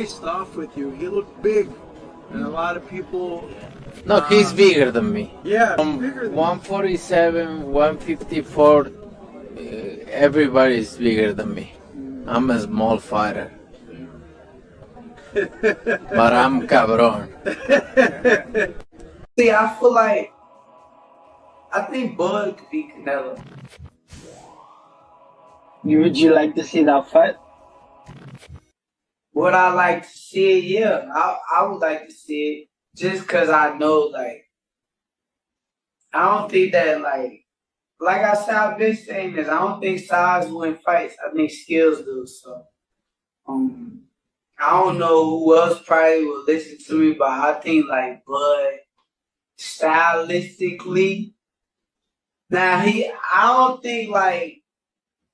faced off with you, he looked big, and a lot of people. No, he's bigger than me. Yeah, From bigger than 147, 154, everybody's bigger than me. I'm a small fighter. But I'm cabron. See, I feel like I think Bud could beat Canelo. Would you like to see that fight? Would I like to see it? Yeah, I would like to see it just because I know, like, I don't think that, like I said, I've been saying this. I don't think size win fights. I think skills do. So, I don't know who else probably will listen to me, but I think like Bud, stylistically. Now I don't think like,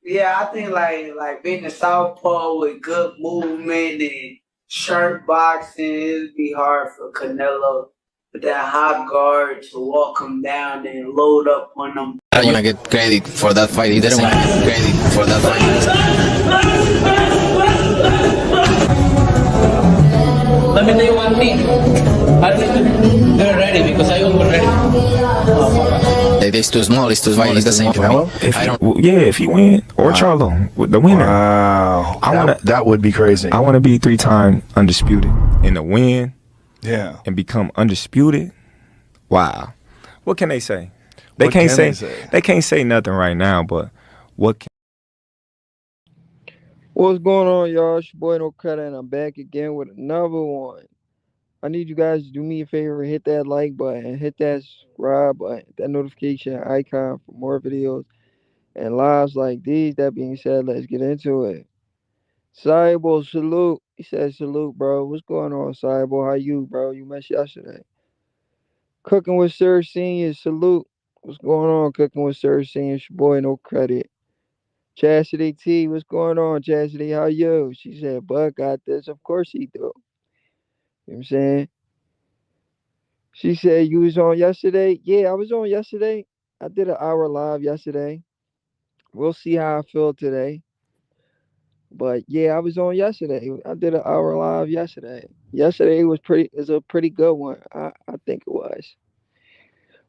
yeah, I think like being a southpaw with good movement and sharp boxing, it'd be hard for Canelo with that hot guard to walk him down and load up on him. I don't want to get credit for that fight. He didn't want to get credit for that fight. Let me tell you one thing. I think they're ready because I was ready. It's too small. It's too small. It's the same for me. If he win or Charlo, the winner. Wow, that would be crazy. I want to be 3-time undisputed in the win. Yeah, and become undisputed. Wow, what can they say? They can't say nothing right now. But what? What's going on, y'all? It's your boy No Cutter, and I'm back again with another one. I need you guys to do me a favor, hit that like button, hit that subscribe button, that notification icon for more videos and lives like these. That being said, let's get into it. Cybo, salute. He said salute, bro. What's going on, Cybo? How you, bro? You missed yesterday. Cooking with Sir Senior, salute. What's going on, Cooking with Sir Senior? It's your boy No Credit. Chastity T, what's going on, Chastity? How you? She said, Bud got this. Of course he do. You know what I'm saying? She said, you was on yesterday? Yeah, I was on yesterday. I did an hour live yesterday. We'll see how I feel today. But yeah, I was on yesterday. I did an hour live yesterday. Yesterday was a pretty good one. I think it was.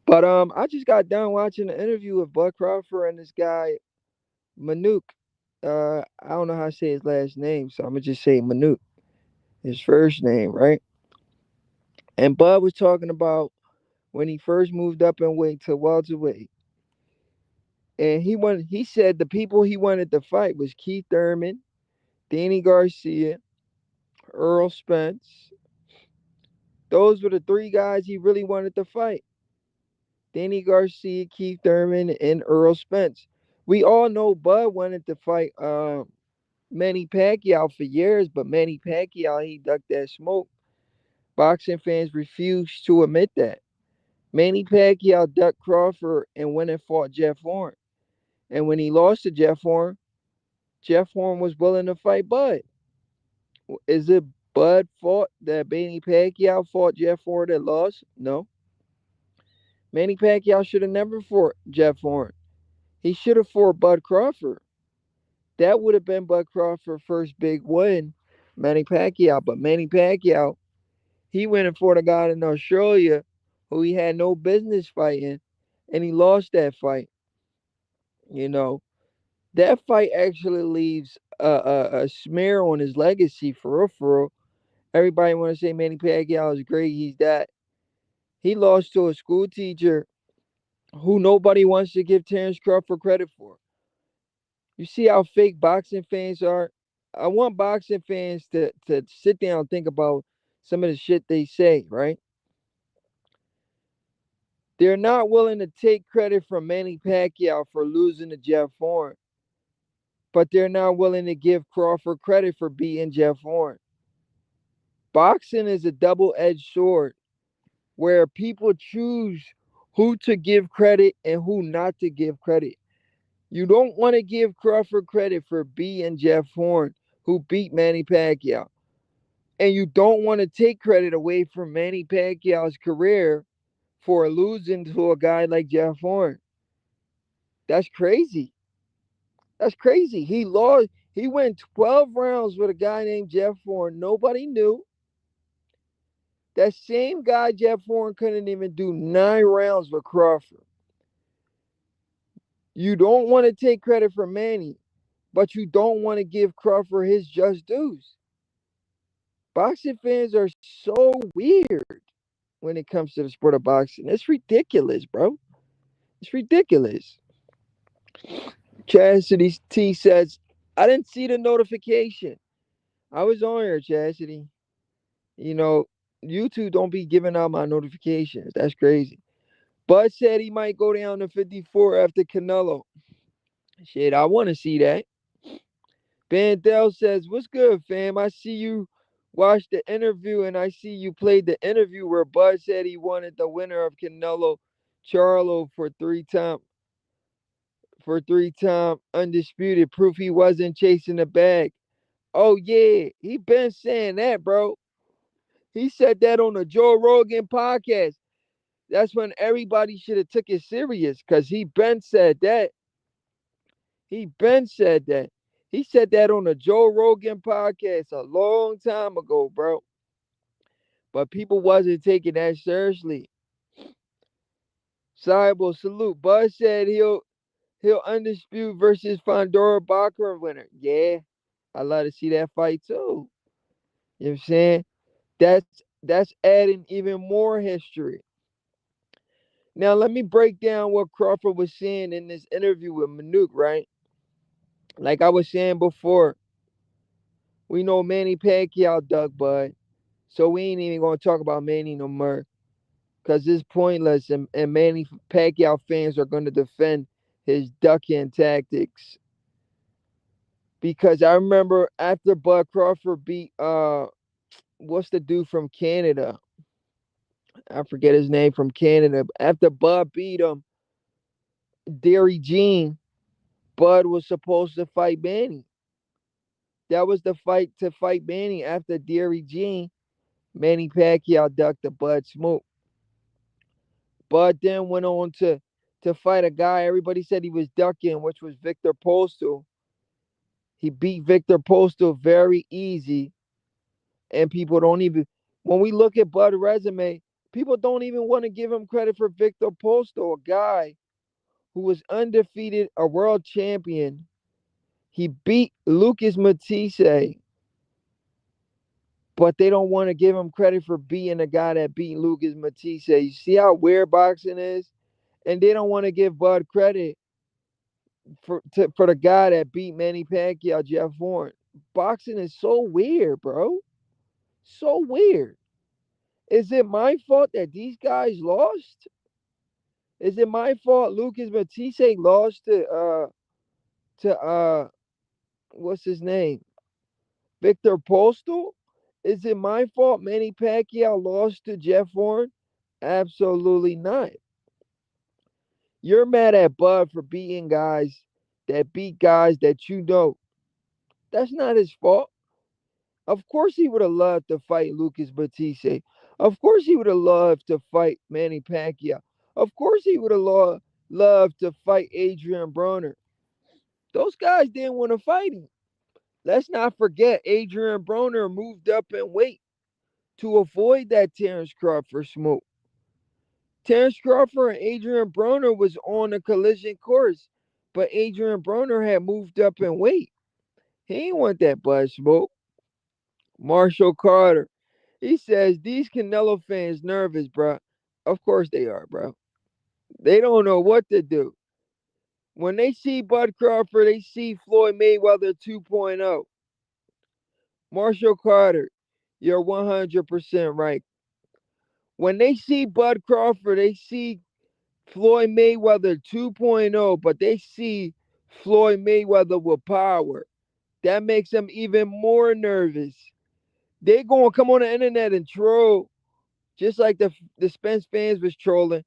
But I just got done watching the interview with Bud Crawford and this guy, Manuk. I don't know how to say his last name, so I'm gonna just say Manuk. His first name, right? And Bud was talking about when he first moved up in weight to welterweight. And he said the people he wanted to fight was Keith Thurman, Danny Garcia, Earl Spence. Those were the three guys he really wanted to fight. Danny Garcia, Keith Thurman, and Earl Spence. We all know Bud wanted to fight Manny Pacquiao for years, but Manny Pacquiao, he ducked that smoke. Boxing fans refused to admit that. Manny Pacquiao ducked Crawford and went and fought Jeff Horn. And when he lost to Jeff Horn was willing to fight Bud. Is it Bud fault that Manny Pacquiao fought Jeff Horn and lost? No. Manny Pacquiao should have never fought Jeff Horn. He should have fought Bud Crawford. That would have been Bud Crawford's first big win, Manny Pacquiao. But Manny Pacquiao, he went and fought a guy in Australia who he had no business fighting, and he lost that fight. You know, that fight actually leaves a smear on his legacy for real, for real. Everybody want to say Manny Pacquiao is great. He's that. He lost to a school teacher who nobody wants to give Terence Crawford credit for. You see how fake boxing fans are? I want boxing fans to sit down and think about some of the shit they say, right? They're not willing to take credit from Manny Pacquiao for losing to Jeff Horn, but they're not willing to give Crawford credit for beating Jeff Horn. Boxing is a double-edged sword where people choose who to give credit and who not to give credit. You don't want to give Crawford credit for beating Jeff Horn, who beat Manny Pacquiao. And you don't want to take credit away from Manny Pacquiao's career for losing to a guy like Jeff Horn. That's crazy. That's crazy. He lost. He went 12 rounds with a guy named Jeff Horn. Nobody knew. That same guy, Jeff Horn, couldn't even do 9 rounds with Crawford. You don't want to take credit for Manny, but you don't want to give Crawford his just dues. Boxing fans are so weird when it comes to the sport of boxing. It's ridiculous, bro. It's ridiculous. Chastity T says, I didn't see the notification. I was on here, Chastity. You know, YouTube don't be giving out my notifications. That's crazy. Bud said he might go down to 54 after Canelo. Shit, I want to see that. Bandel says, what's good, fam? I see you watched the interview and I see you played the interview where Bud said he wanted the winner of Canelo Charlo for three-time undisputed, proof he wasn't chasing the bag. Oh yeah, he been saying that, bro. He said that on the Joe Rogan podcast. That's when everybody should have took it serious, because he been said that. He been said that. He said that on the Joe Rogan podcast a long time ago, bro. But people wasn't taking that seriously. Cybo salute. Buzz said he'll undisputed versus Fandora Bakra winner. Yeah, I love to see that fight too. You know what I'm saying? That's adding even more history. Now let me break down what Crawford was saying in this interview with Manute, right? Like I was saying before, we know Manny Pacquiao ducked Bud, so we ain't even gonna talk about Manny no more, because it's pointless, and Manny Pacquiao fans are gonna defend his ducking tactics. Because I remember after Bud Crawford beat what's the dude from Canada? I forget his name, from Canada. After Bud beat him, Derry Jean, Bud was supposed to fight Manny. That was the fight to fight Manny. After Derry Jean, Manny Pacquiao ducked the Bud Smoke. Bud then went on to fight a guy everybody said he was ducking, which was Victor Postal. He beat Victor Postal very easy. And people don't even, when we look at Bud's resume, people don't even want to give him credit for Victor Postal, a guy who was undefeated, a world champion. He beat Lucas Matisse, but they don't want to give him credit for being a guy that beat Lucas Matisse. You see how weird boxing is? And they don't want to give Bud credit for the guy that beat Manny Pacquiao, Jeff Horn. Boxing is so weird, bro. So weird. Is it my fault that these guys lost? Is it my fault Lucas Matisse lost to what's his name? Victor Postal? Is it my fault Manny Pacquiao lost to Jeff Horn? Absolutely not. You're mad at Bud for beating guys that beat guys that you know. That's not his fault. Of course he would have loved to fight Lucas Batiste. Of course he would have loved to fight Manny Pacquiao. Of course he would have loved to fight Adrian Broner. Those guys didn't want to fight him. Let's not forget Adrian Broner moved up in weight to avoid that Terence Crawford smoke. Terence Crawford and Adrian Broner was on a collision course, but Adrian Broner had moved up in weight. He didn't want that Bud smoke. Marshall Carter, he says, these Canelo fans nervous, bro. Of course they are, bro. They don't know what to do. When they see Bud Crawford, they see Floyd Mayweather 2.0. Marshall Carter, you're 100% right. When they see Bud Crawford, they see Floyd Mayweather 2.0, but they see Floyd Mayweather with power. That makes them even more nervous. They gonna come on the internet and troll, just like the Spence fans was trolling.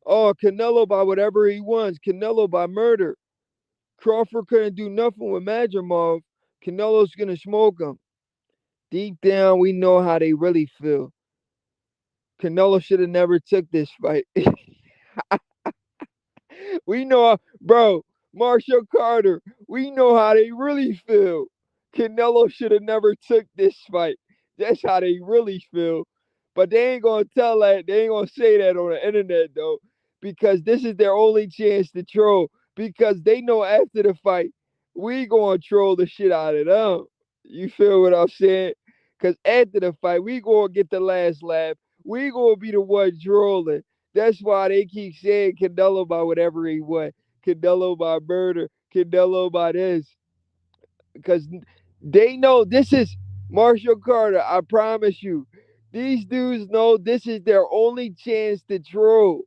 Oh, Canelo by whatever he wants. Canelo by murder. Crawford couldn't do nothing with Madrimov. Canelo's gonna smoke him. Deep down, we know how they really feel. Canelo should have never took this fight. We know, bro. Marshall Carter, We know how they really feel. Canelo should have never took this fight. That's how they really feel. But they ain't gonna tell that. They ain't gonna say that on the internet though, because this is their only chance to troll. Because they know after the fight, we gonna troll the shit out of them. You feel what I'm saying? Because after the fight, we gonna get the last laugh. We gonna be the one trolling. That's why they keep saying Canelo by whatever he want. Canelo by murder. Canelo by this. Because they know this is Marshall Carter. I promise you. These dudes know this is their only chance to troll.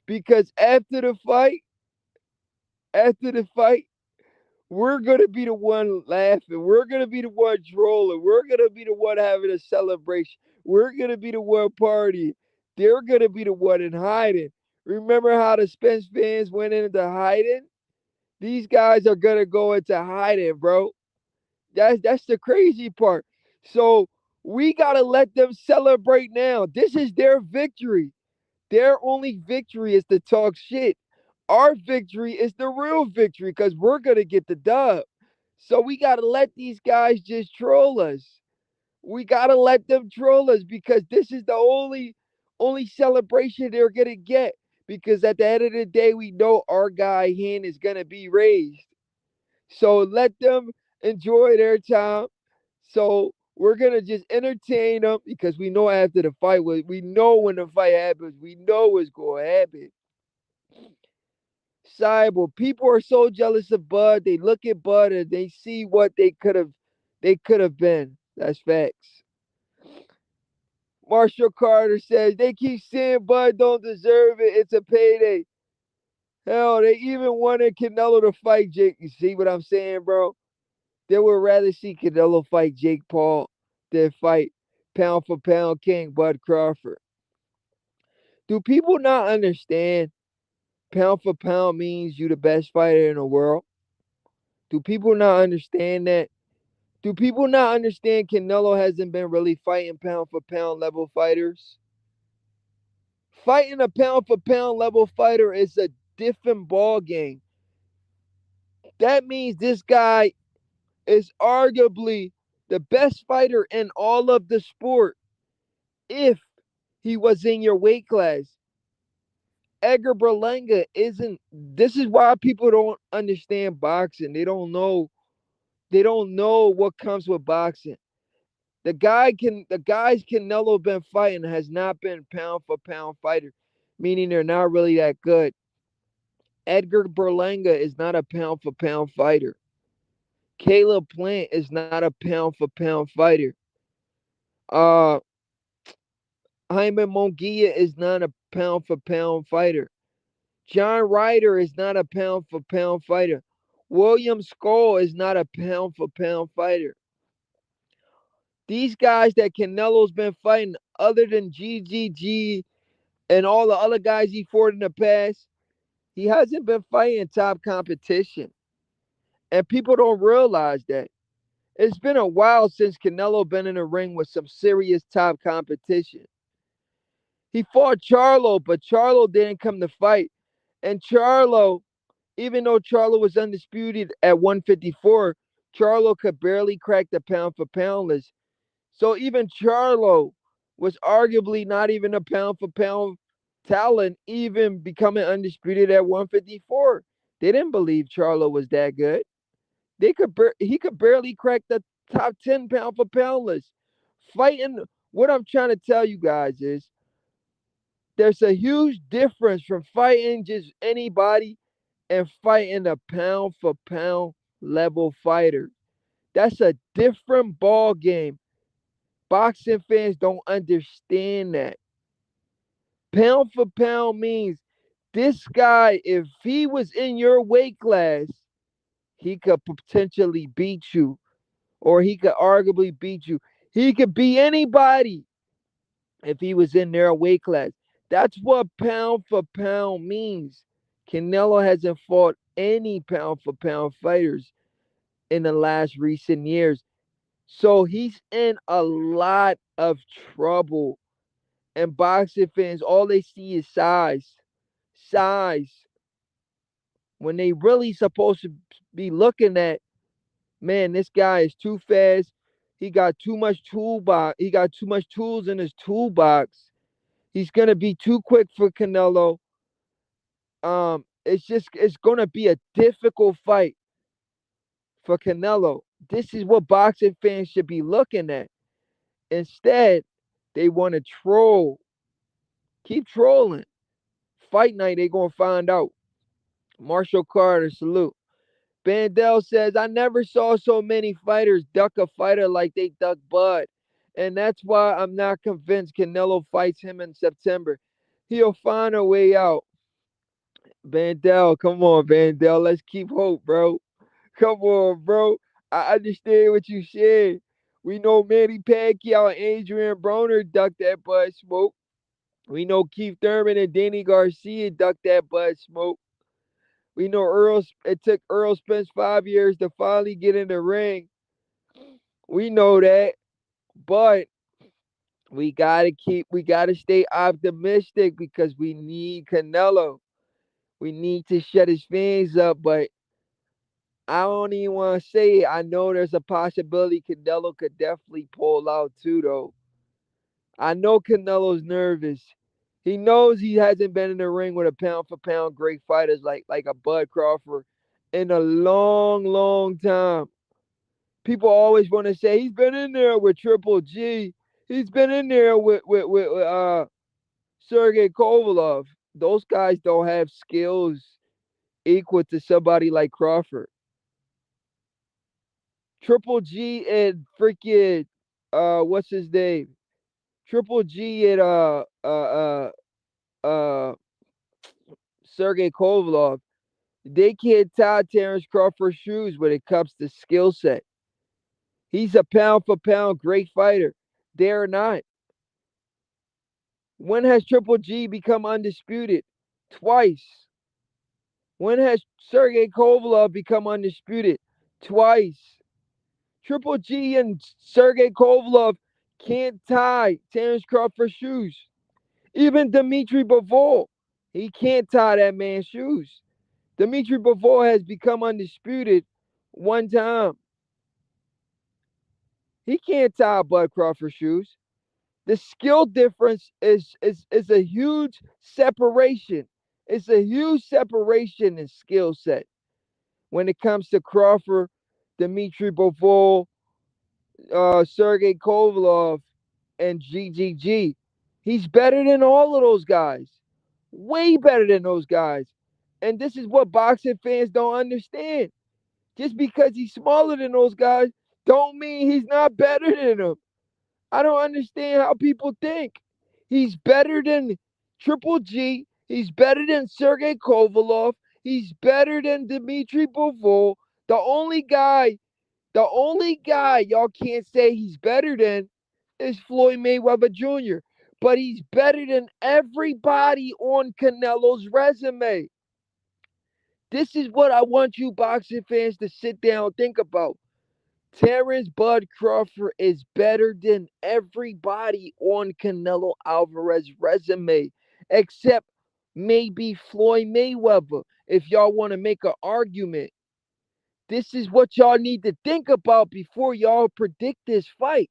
Because after the fight, we're gonna be the one laughing. We're gonna be the one trolling. We're gonna be the one having a celebration. We're gonna be the one partying. They're gonna be the one in hiding. Remember how the Spence fans went into hiding? These guys are gonna go into hiding, bro. That's the crazy part. So we gotta let them celebrate now. This is their victory. Their only victory is to talk shit. Our victory is the real victory because we're gonna get the dub. So we gotta let these guys just troll us. We gotta let them troll us because this is the only celebration they're gonna get. Because at the end of the day, we know our guy hand is gonna be raised. So let them enjoy their time. So we're gonna just entertain them because we know after the fight, we know when the fight happens, we know what's gonna happen. Cyber, people are so jealous of Bud. They look at Bud and they see what they could have been. That's facts. Marshall Carter says they keep saying Bud don't deserve it. It's a payday. Hell, they even wanted Canelo to fight Jake. You see what I'm saying, bro? They would rather see Canelo fight Jake Paul than fight pound for pound king Bud Crawford. Do people not understand pound for pound means you the best fighter in the world? Do people not understand that? Do people not understand Canelo hasn't been really fighting pound for pound level fighters? Fighting a pound for pound level fighter is a different ball game. That means this guy is arguably the best fighter in all of the sport if he was in your weight class. Edgar Berlanga isn't. This is why people don't understand boxing. They don't know. They don't know what comes with boxing. The guys Canelo been fighting has not been pound for pound fighter, meaning they're not really that good. Edgar Berlanga is not a pound for pound fighter. Caleb Plant is not a pound for pound fighter. Uh, Jaime Munguia is not a pound for pound fighter. John Ryder is not a pound for pound fighter. William Skull is not a pound for pound fighter. These guys that Canelo's been fighting, other than GGG and all the other guys he fought in the past, he hasn't been fighting top competition. And people don't realize that. It's been a while since Canelo been in a ring with some serious top competition. He fought Charlo, but Charlo didn't come to fight. And Charlo, even though Charlo was undisputed at 154, Charlo could barely crack the pound for pound list. So even Charlo was arguably not even a pound for pound talent, even becoming undisputed at 154. They didn't believe Charlo was that good. He could barely crack the top 10 pound for pound list. Fighting, what I'm trying to tell you guys is there's a huge difference from fighting just anybody and fighting a pound for pound level fighter. That's a different ball game. Boxing fans don't understand that. Pound for pound means this guy, if he was in your weight class, he could potentially beat you, or he could arguably beat you. He could beat anybody if he was in their weight class. That's what pound for pound means. Canelo hasn't fought any pound for pound fighters in the last recent years. So he's in a lot of trouble. And boxing fans, all they see is size. Size. when they really supposed to be looking at, man, this guy is too fast. He got too much toolbox. He got too much tools in his toolbox. He's gonna be too quick for Canelo. It's gonna be a difficult fight for Canelo. This is what boxing fans should be looking at. Instead, they want to troll. Keep trolling. Fight night, they gonna find out. Marshall Carter, salute. Bandel says, I never saw so many fighters duck a fighter like they duck Bud. And that's why I'm not convinced Canelo fights him in September. He'll find a way out. Bandel, come on, Bandel. Let's keep hope, bro. Come on, bro. I understand what you said. We know Manny Pacquiao and Adrian Broner ducked that Bud Smoke. We know Keith Thurman and Danny Garcia ducked that Bud Smoke. We know it took Earl Spence 5 years to finally get in the ring. We know that. But we gotta stay optimistic because we need Canelo. We need to shut his fans up, but I don't even want to say it. I know there's a possibility Canelo could definitely pull out too, though. I know Canelo's nervous. He knows he hasn't been in the ring with a pound for pound great fighters like a Bud Crawford in a long, long time. People always want to say he's been in there with Triple G. He's been in there with Sergey Kovalev. Those guys don't have skills equal to somebody like Crawford. Triple G and freaking what's his name? Triple G and Sergey Kovalev, they can't tie Terence Crawford's shoes when it comes to skill set. He's a pound for pound great fighter. They're not. When has Triple G become undisputed? Twice. When has Sergey Kovalev become undisputed? Twice. Triple G and Sergey Kovalev can't tie Terence Crawford's shoes. Even Dmitry Bivol, he can't tie that man's shoes. Dmitry Bivol has become undisputed one time. He can't tie Bud Crawford's shoes. The skill difference is a huge separation. It's a huge separation in skill set when it comes to Crawford, Dmitry Bivol, Sergey Kovalev, and GGG. He's better than all of those guys. Way better than those guys. And this is what boxing fans don't understand. Just because he's smaller than those guys don't mean he's not better than them. I don't understand how people think. He's better than Triple G. He's better than Sergey Kovalev. He's better than Dmitry Bivol. The only guy y'all can't say he's better than is Floyd Mayweather Jr. But he's better than everybody on Canelo's resume. This is what I want you boxing fans to sit down and think about. Terence Bud Crawford is better than everybody on Canelo Alvarez's resume, except maybe Floyd Mayweather, if y'all want to make an argument. This is what y'all need to think about before y'all predict this fight.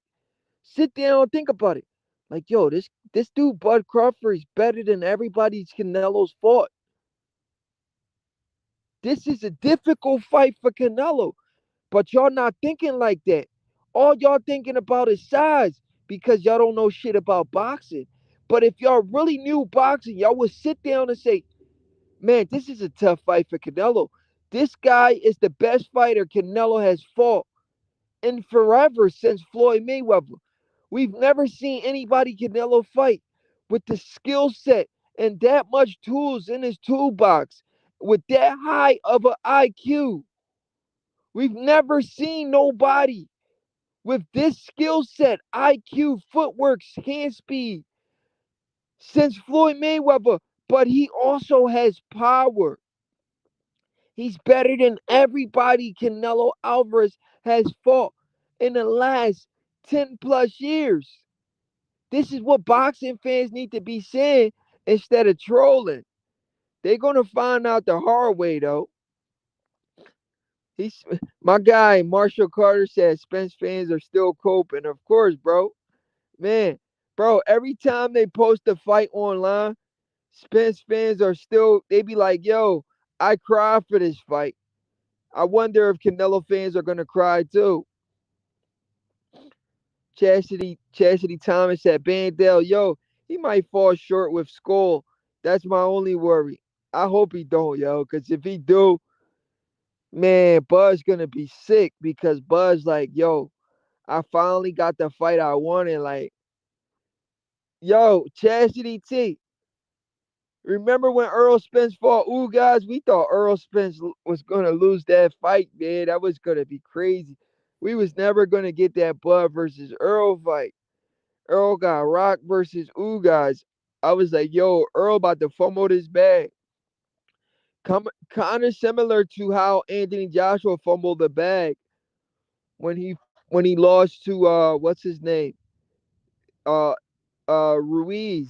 Sit down and think about it. Like, yo, this dude, Bud Crawford, is better than everybody's Canelo's fought. This is a difficult fight for Canelo. But y'all not thinking like that. All y'all thinking about is size because y'all don't know shit about boxing. But if y'all really knew boxing, y'all would sit down and say, man, this is a tough fight for Canelo. This guy is the best fighter Canelo has fought in forever since Floyd Mayweather. We've never seen anybody Canelo fight with the skill set and that much tools in his toolbox with that high of an IQ. We've never seen nobody with this skill set, IQ, footwork, hand speed since Floyd Mayweather, but he also has power. He's better than everybody Canelo Alvarez has fought in the last 10 plus years. This is what boxing fans need to be saying instead of trolling. They're going to find out the hard way, though. He's my guy. Marshall Carter said Spence fans are still coping. Of course, bro. Man, bro. Every time they post a fight online, Spence fans are still. They be like, "Yo, I cried for this fight." I wonder if Canelo fans are gonna cry too. Chastity Thomas at Bandale. Yo, he might fall short with Skull. That's my only worry. I hope he don't, yo, because if he do, man, Buzz gonna be sick because Buzz like, yo, I finally got the fight I wanted. Like, yo, Chastity T. Remember when Earl Spence fought guys? We thought Earl Spence was gonna lose that fight, man. That was gonna be crazy. We was never gonna get that Bud versus Earl fight. Earl got Rock versus guys. I was like, yo, Earl about to fumble this bag. Kind of similar to how Anthony Joshua fumbled the bag when he lost to what's his name? Uh Ruiz.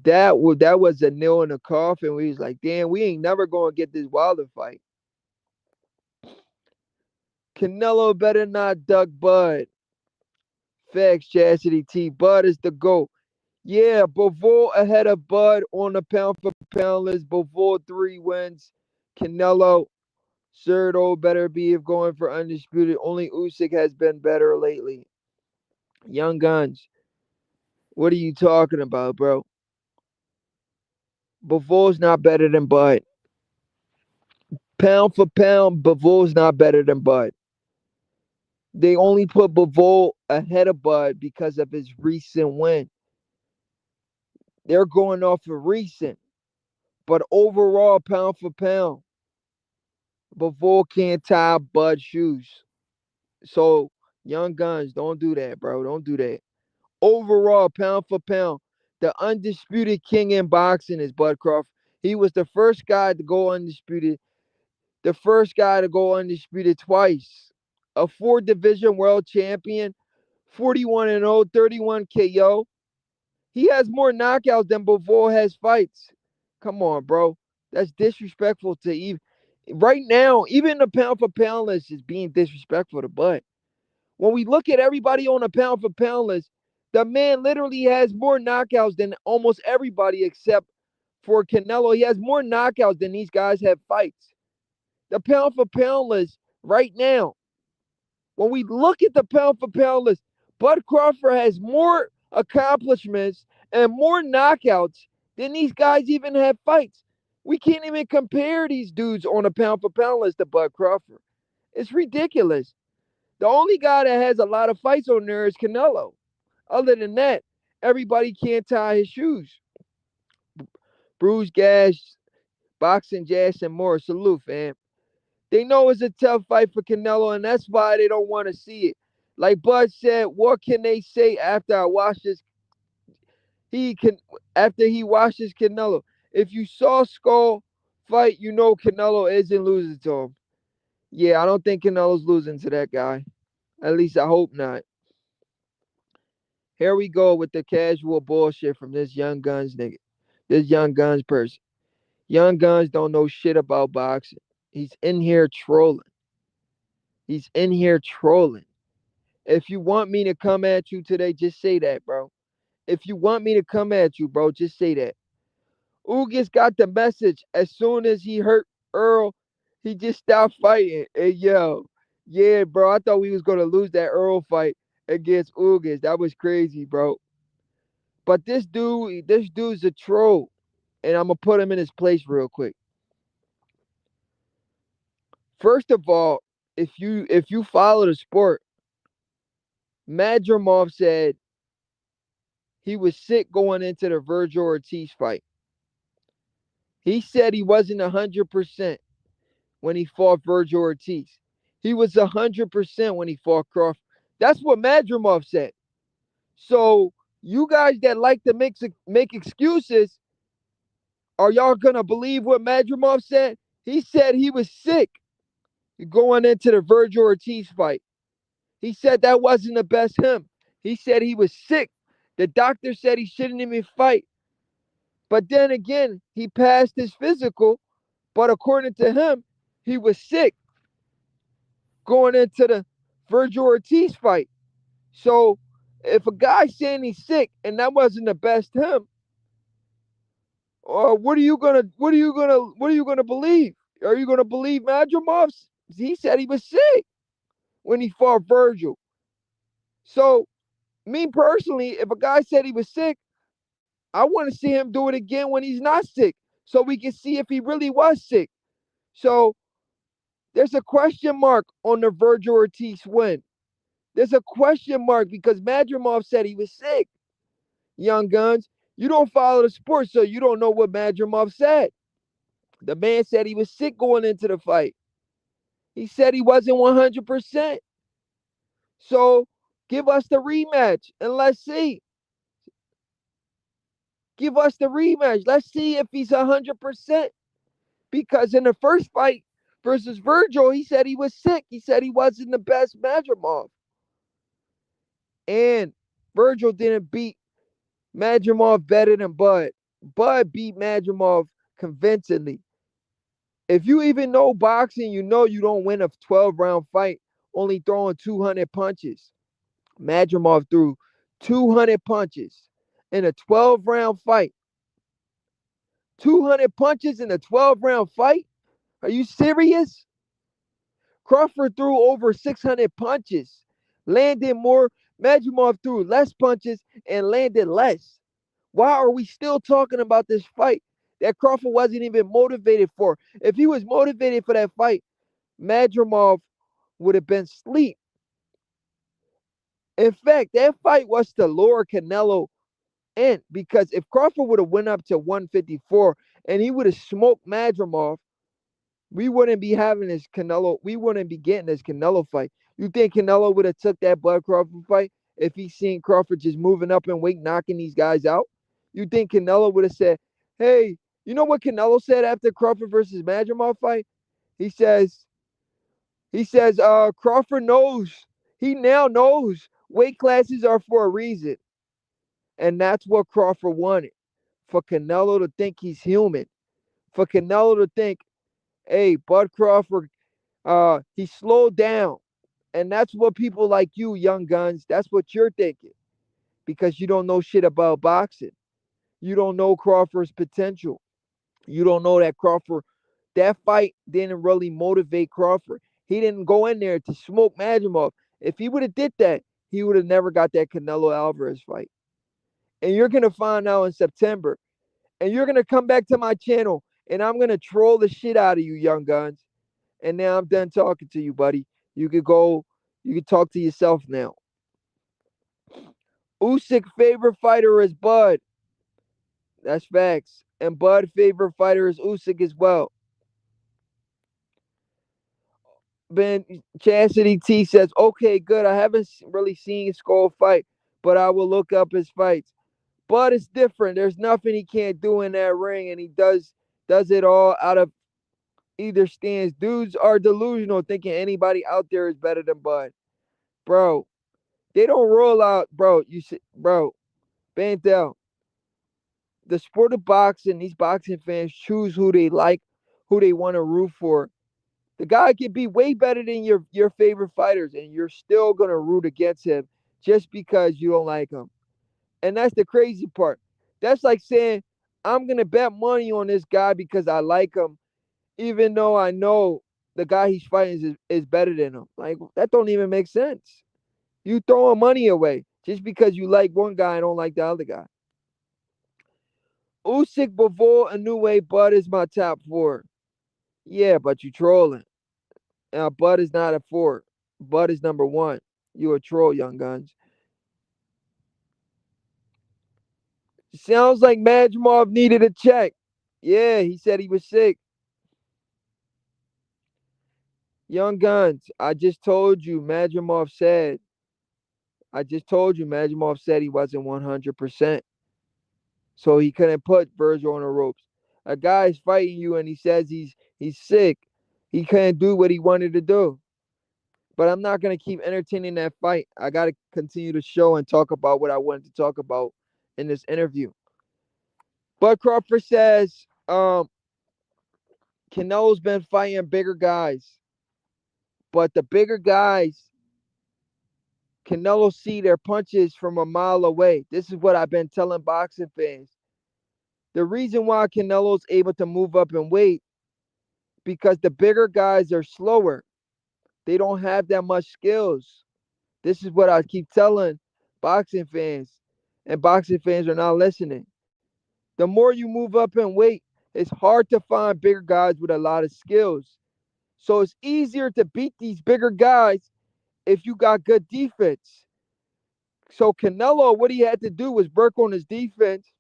That was a nail in the coffin. We was like, damn, we ain't never gonna get this Wilder fight. Canelo better not duck Bud. Facts, Chastity T. Bud is the GOAT. Yeah, Bivol ahead of Bud on the pound for pound list. Bivol 3 wins. Canelo, Cerdo better be if going for undisputed. Only Usyk has been better lately. Young Guns, what are you talking about, bro? Bivol's not better than Bud. Pound for pound, Bivol's not better than Bud. They only put Bivol ahead of Bud because of his recent win. They're going off of recent. But overall, pound for pound, Bivol can't tie Bud's shoes. So, Young Guns, don't do that, bro. Don't do that. Overall, pound for pound, the undisputed king in boxing is Bud Crawford. He was the first guy to go undisputed, the first guy to go undisputed twice. A 4 division world champion, 41 and 0, 31 KO. He has more knockouts than Bivol has fights. Come on, bro. That's disrespectful to even right now. Even the pound for pound list is being disrespectful to Bud. When we look at everybody on the pound for pound list, the man literally has more knockouts than almost everybody except for Canelo. He has more knockouts than these guys have fights. The pound for pound list right now, when we look at the pound for pound list, Bud Crawford has more accomplishments and more knockouts than these guys even have fights. We can't even compare these dudes on a pound for pound list to Bud Crawford. It's ridiculous. The only guy that has a lot of fights on there is Canelo. Other than that, everybody can't tie his shoes. Bruce Gash, Boxing Jazz, and more. Salute, fam. They know it's a tough fight for Canelo, and that's why they don't want to see it. Like Bud said, what can they say after I watch this? After he watches Canelo. If you saw Skull fight, you know Canelo isn't losing to him. Yeah, I don't think Canelo's losing to that guy. At least I hope not. Here we go with the casual bullshit from this Young Guns nigga. This Young Guns person. Young Guns don't know shit about boxing. He's in here trolling. He's in here trolling. If you want me to come at you today, just say that, bro. If you want me to come at you, bro, just say that. Ugas got the message as soon as he hurt Earl. He just stopped fighting. Hey, yo. Yeah, bro. I thought we was going to lose that Earl fight against Ugas. That was crazy, bro. But this dude's a troll. And I'm going to put him in his place real quick. First of all, if you follow the sport, Madrimov said he was sick going into the Virgil Ortiz fight. He said he wasn't 100% when he fought Virgil Ortiz. He was 100% when he fought Crawford. That's what Madrimov said. So you guys that like to make excuses, are y'all gonna believe what Madrimov said? He said he was sick going into the Virgil Ortiz fight. He said that wasn't the best him. He said he was sick. The doctor said he shouldn't even fight. But then again, he passed his physical, but according to him, he was sick. going into the Virgil Ortiz fight. So if a guy's saying he's sick and that wasn't the best him, or what are you gonna believe? Are you gonna believe Madrimov? He said he was sick when he fought Virgil. So me personally, if a guy said he was sick, I want to see him do it again when he's not sick, so we can see if he really was sick. So there's a question mark on the Virgil Ortiz win. There's a question mark because Madrimov said he was sick. Young Guns, you don't follow the sport, so you don't know what Madrimov said. The man said he was sick going into the fight. He said he wasn't 100%. So give us the rematch and let's see. Give us the rematch. Let's see if he's 100%. Because in the first fight versus Virgil, he said he was sick. He said he wasn't the best Madrimov. And Virgil didn't beat Madrimov better than Bud. Bud beat Madrimov convincingly. If you even know boxing, you know you don't win a 12-round fight only throwing 200 punches. Madrimov threw 200 punches in a 12-round fight. 200 punches in a 12-round fight? Are you serious? Crawford threw over 600 punches, landed more. Madrimov threw less punches and landed less. Why are we still talking about this fight that Crawford wasn't even motivated for? If he was motivated for that fight, Madrimov would have been asleep. In fact, that fight was to lure Canelo in because if Crawford would have went up to 154 and he would have smoked Madrimov, we wouldn't be having this Canelo. We wouldn't be getting this Canelo fight. You think Canelo would have took that Bud Crawford fight if he seen Crawford just moving up in weight, knocking these guys out? You think Canelo would have said, "Hey, you know what Canelo said after Crawford versus Madrimov fight? He says, Crawford knows. He now knows weight classes are for a reason, and that's what Crawford wanted. For Canelo to think he's human, for Canelo to think, hey, Bud Crawford, he slowed down. And that's what people like you, young guns, that's what you're thinking. Because you don't know shit about boxing. You don't know Crawford's potential. You don't know that Crawford, that fight didn't really motivate Crawford. He didn't go in there to smoke Madrimov. If he would have did that, he would have never got that Canelo Alvarez fight. And you're going to find out in September. And you're going to come back to my channel and I'm going to troll the shit out of you, young guns. And now I'm done talking to you, buddy. You could go, you could talk to yourself now. Usyk favorite fighter is Bud. That's facts. And Bud favorite fighter is Usyk as well. Ben Chastity T says, okay, good. I haven't really seen Skull fight, but I will look up his fights. Bud is different. There's nothing he can't do in that ring, and he does it all out of either stance. Dudes are delusional thinking anybody out there is better than Bud. Bro, they don't roll out, bro. Bantel. The sport of boxing, these boxing fans choose who they like, who they want to root for. The guy could be way better than your favorite fighters, and you're still gonna root against him just because you don't like him. And that's the crazy part. That's like saying, I'm gonna bet money on this guy because I like him, even though I know the guy he's fighting is better than him. Like, that don't even make sense. You throwing money away just because you like one guy and don't like the other guy. Usyk, Bivol, Inoue, Bud is my top 4. Yeah, but you trolling. Bud is not a 4. Bud is number 1. You a troll, young guns. Sounds like Madrimov needed a check. Yeah, he said he was sick. Young guns, I just told you Madrimov said he wasn't 100%. So he couldn't put Virgil on the ropes. A guy's fighting you and he says he's sick. He couldn't do what he wanted to do. But I'm not going to keep entertaining that fight. I got to continue the show and talk about what I wanted to talk about in this interview. Bud Crawford says Canelo's been fighting bigger guys. But the bigger guys, Canelo see their punches from a mile away. This is what I've been telling boxing fans. The reason why Canelo's able to move up in weight, because the bigger guys are slower. They don't have that much skills. This is what I keep telling boxing fans, and boxing fans are not listening. The more you move up in weight, it's hard to find bigger guys with a lot of skills. So it's easier to beat these bigger guys if you got good defense. So Canelo, what he had to do was work on his defense,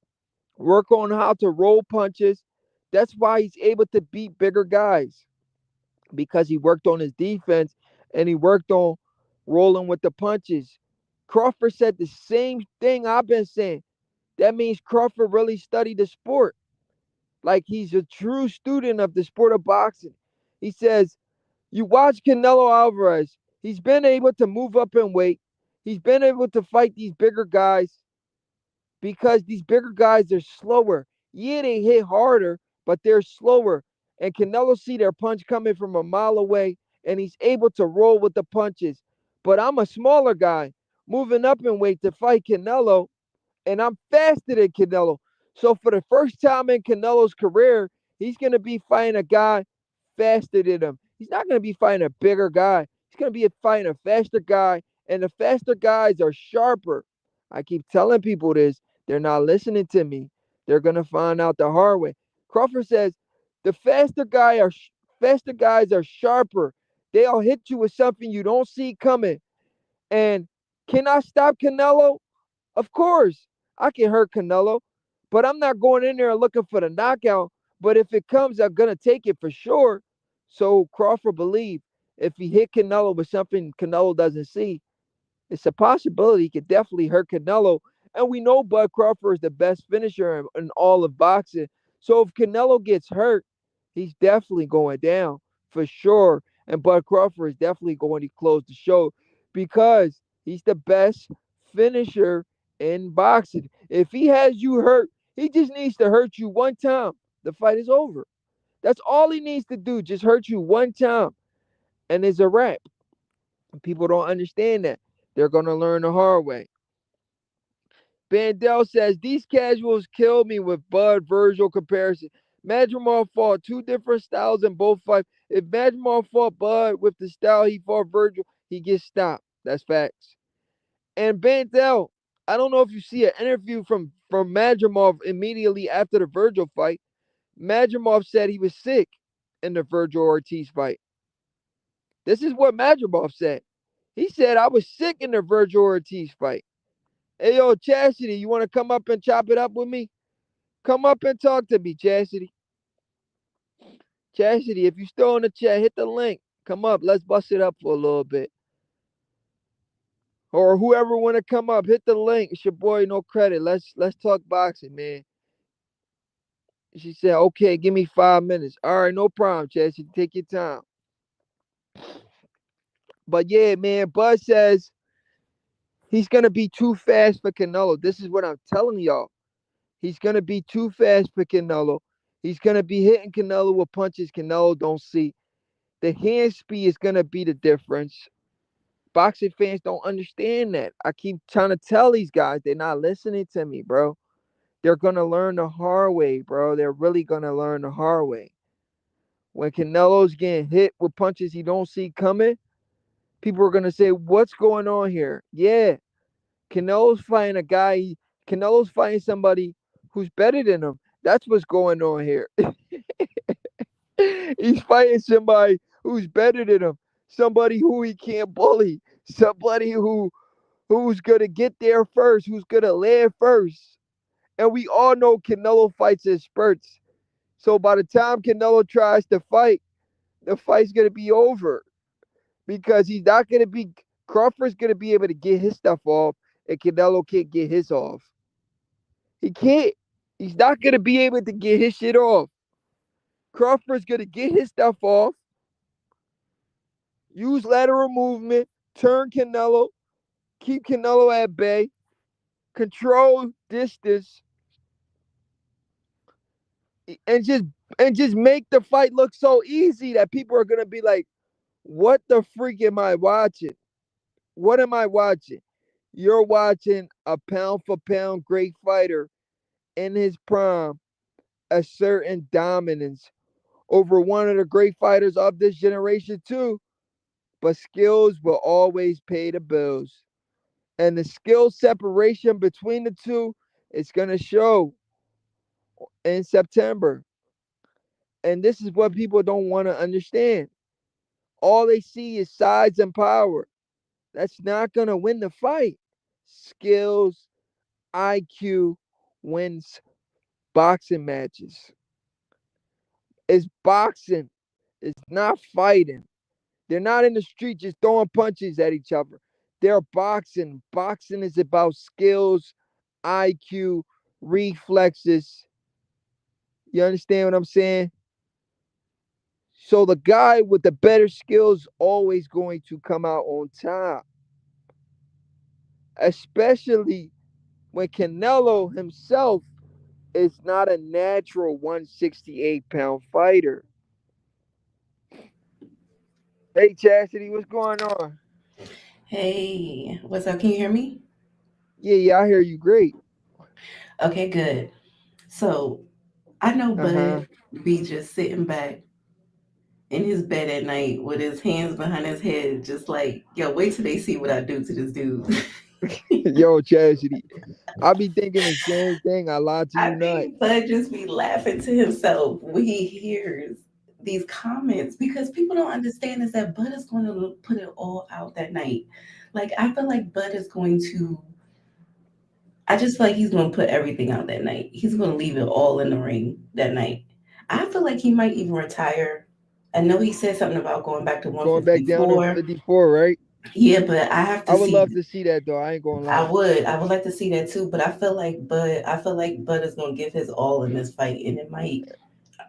work on how to roll punches. That's why he's able to beat bigger guys, because he worked on his defense and he worked on rolling with the punches. Crawford said the same thing I've been saying. That means Crawford really studied the sport. Like he's a true student of the sport of boxing. He says, you watch Canelo Alvarez, he's been able to move up in weight. He's been able to fight these bigger guys because these bigger guys are slower. Yeah, they hit harder, but they're slower. And Canelo see their punch coming from a mile away, and he's able to roll with the punches. But I'm a smaller guy moving up in weight to fight Canelo, and I'm faster than Canelo. So for the first time in Canelo's career, he's going to be fighting a guy faster than him. He's not going to be fighting a bigger guy. He's going to be fighting a faster guy, and the faster guys are sharper. I keep telling people this. They're not listening to me. They're going to find out the hard way. Crawford says the faster guys are sharper. They'll hit you with something you don't see coming. And can I stop Canelo? Of course, I can hurt Canelo, but I'm not going in there looking for the knockout. But if it comes, I'm going to take it for sure. So Crawford believed if he hit Canelo with something Canelo doesn't see, it's a possibility he could definitely hurt Canelo. And we know Bud Crawford is the best finisher in all of boxing. So if Canelo gets hurt, he's definitely going down for sure. And Bud Crawford is definitely going to close the show because he's the best finisher in boxing. If he has you hurt, he just needs to hurt you one time. The fight is over. That's all he needs to do. Just hurt you one time. And it's a wrap. People don't understand that. They're going to learn the hard way. Bandel says, these casuals kill me with Bud Virgil comparison. Madrimov fought two different styles in both fights. If Madrimov fought Bud with the style he fought Virgil, he gets stopped. That's facts. And Bandel, I don't know if you see an interview from Madrimov immediately after the Virgil fight. Madrimov said he was sick in the Virgil Ortiz fight. This is what Madrimov said. He said, I was sick in the Virgil Ortiz fight. Hey, yo, Chastity, you want to come up and chop it up with me? Come up and talk to me, Chastity. Chastity, if you're still in the chat, hit the link. Come up. Let's bust it up for a little bit. Or whoever want to come up, hit the link. It's your boy, No Credit. Let's talk boxing, man. She said, okay, give me 5 minutes. All right, no problem, Chastity. Take your time. But yeah, man, Bud says he's going to be too fast for Canelo. This is what I'm telling y'all. He's going to be too fast for Canelo. He's going to be hitting Canelo with punches Canelo don't see. The hand speed is going to be the difference. Boxing fans don't understand that. I keep trying to tell these guys, they're not listening to me, bro. They're going to learn the hard way, bro. They're really going to learn the hard way. When Canelo's getting hit with punches he don't see coming, people are going to say, what's going on here? Yeah, Canelo's fighting somebody who's better than him. That's what's going on here. He's fighting somebody who's better than him. Somebody who he can't bully. Somebody who's going to get there first, who's going to land first. And we all know Canelo fights in spurts. So by the time Canelo tries to fight, the fight's going to be over. Because he's not going to be, Crawford's going to be able to get his stuff off, and Canelo can't get his off. He can't. He's not going to be able to get his shit off. Crawford's going to get his stuff off, use lateral movement, turn Canelo, keep Canelo at bay, control distance, and just make the fight look so easy that people are going to be like, What the freak am I watching? What am I watching? You're watching a pound for pound great fighter in his prime assert dominance over one of the great fighters of this generation too. But skills will always pay the bills. And the skill separation between the two is going to show in September. And this is what people don't want to understand. All they see is size and power. That's not going to win the fight. Skills, IQ wins boxing matches. It's boxing. It's not fighting. They're not in the street just throwing punches at each other. They're boxing. Boxing is about skills, IQ, reflexes. You understand what I'm saying? So the guy with the better skills always going to come out on top. Especially when Canelo himself is not a natural 168-pound fighter. Hey Chastity, what's going on? Hey, what's up? Can you hear me? Yeah, I hear you great. Okay, good. So I know Bud be just sitting back in his bed at night with his hands behind his head, just like, yo, wait till they see what I do to this dude. Yo, Chastity, I be thinking the same thing. I lied to you I not. think Bud just be laughing to himself when he hears these comments because people don't understand is that Bud is going to put it all out that night. Like, I feel like Bud is going to I just feel like he's going to put everything out that night. He's going to leave it all in the ring that night. I feel like he might even retire. I know he said something about going back to Going back down to 154. 54, right? Yeah, but I have to I would see. love to see that though. I ain't gonna lie. I would like to see that too. But I feel like Bud is going to give his all in this fight, and it might.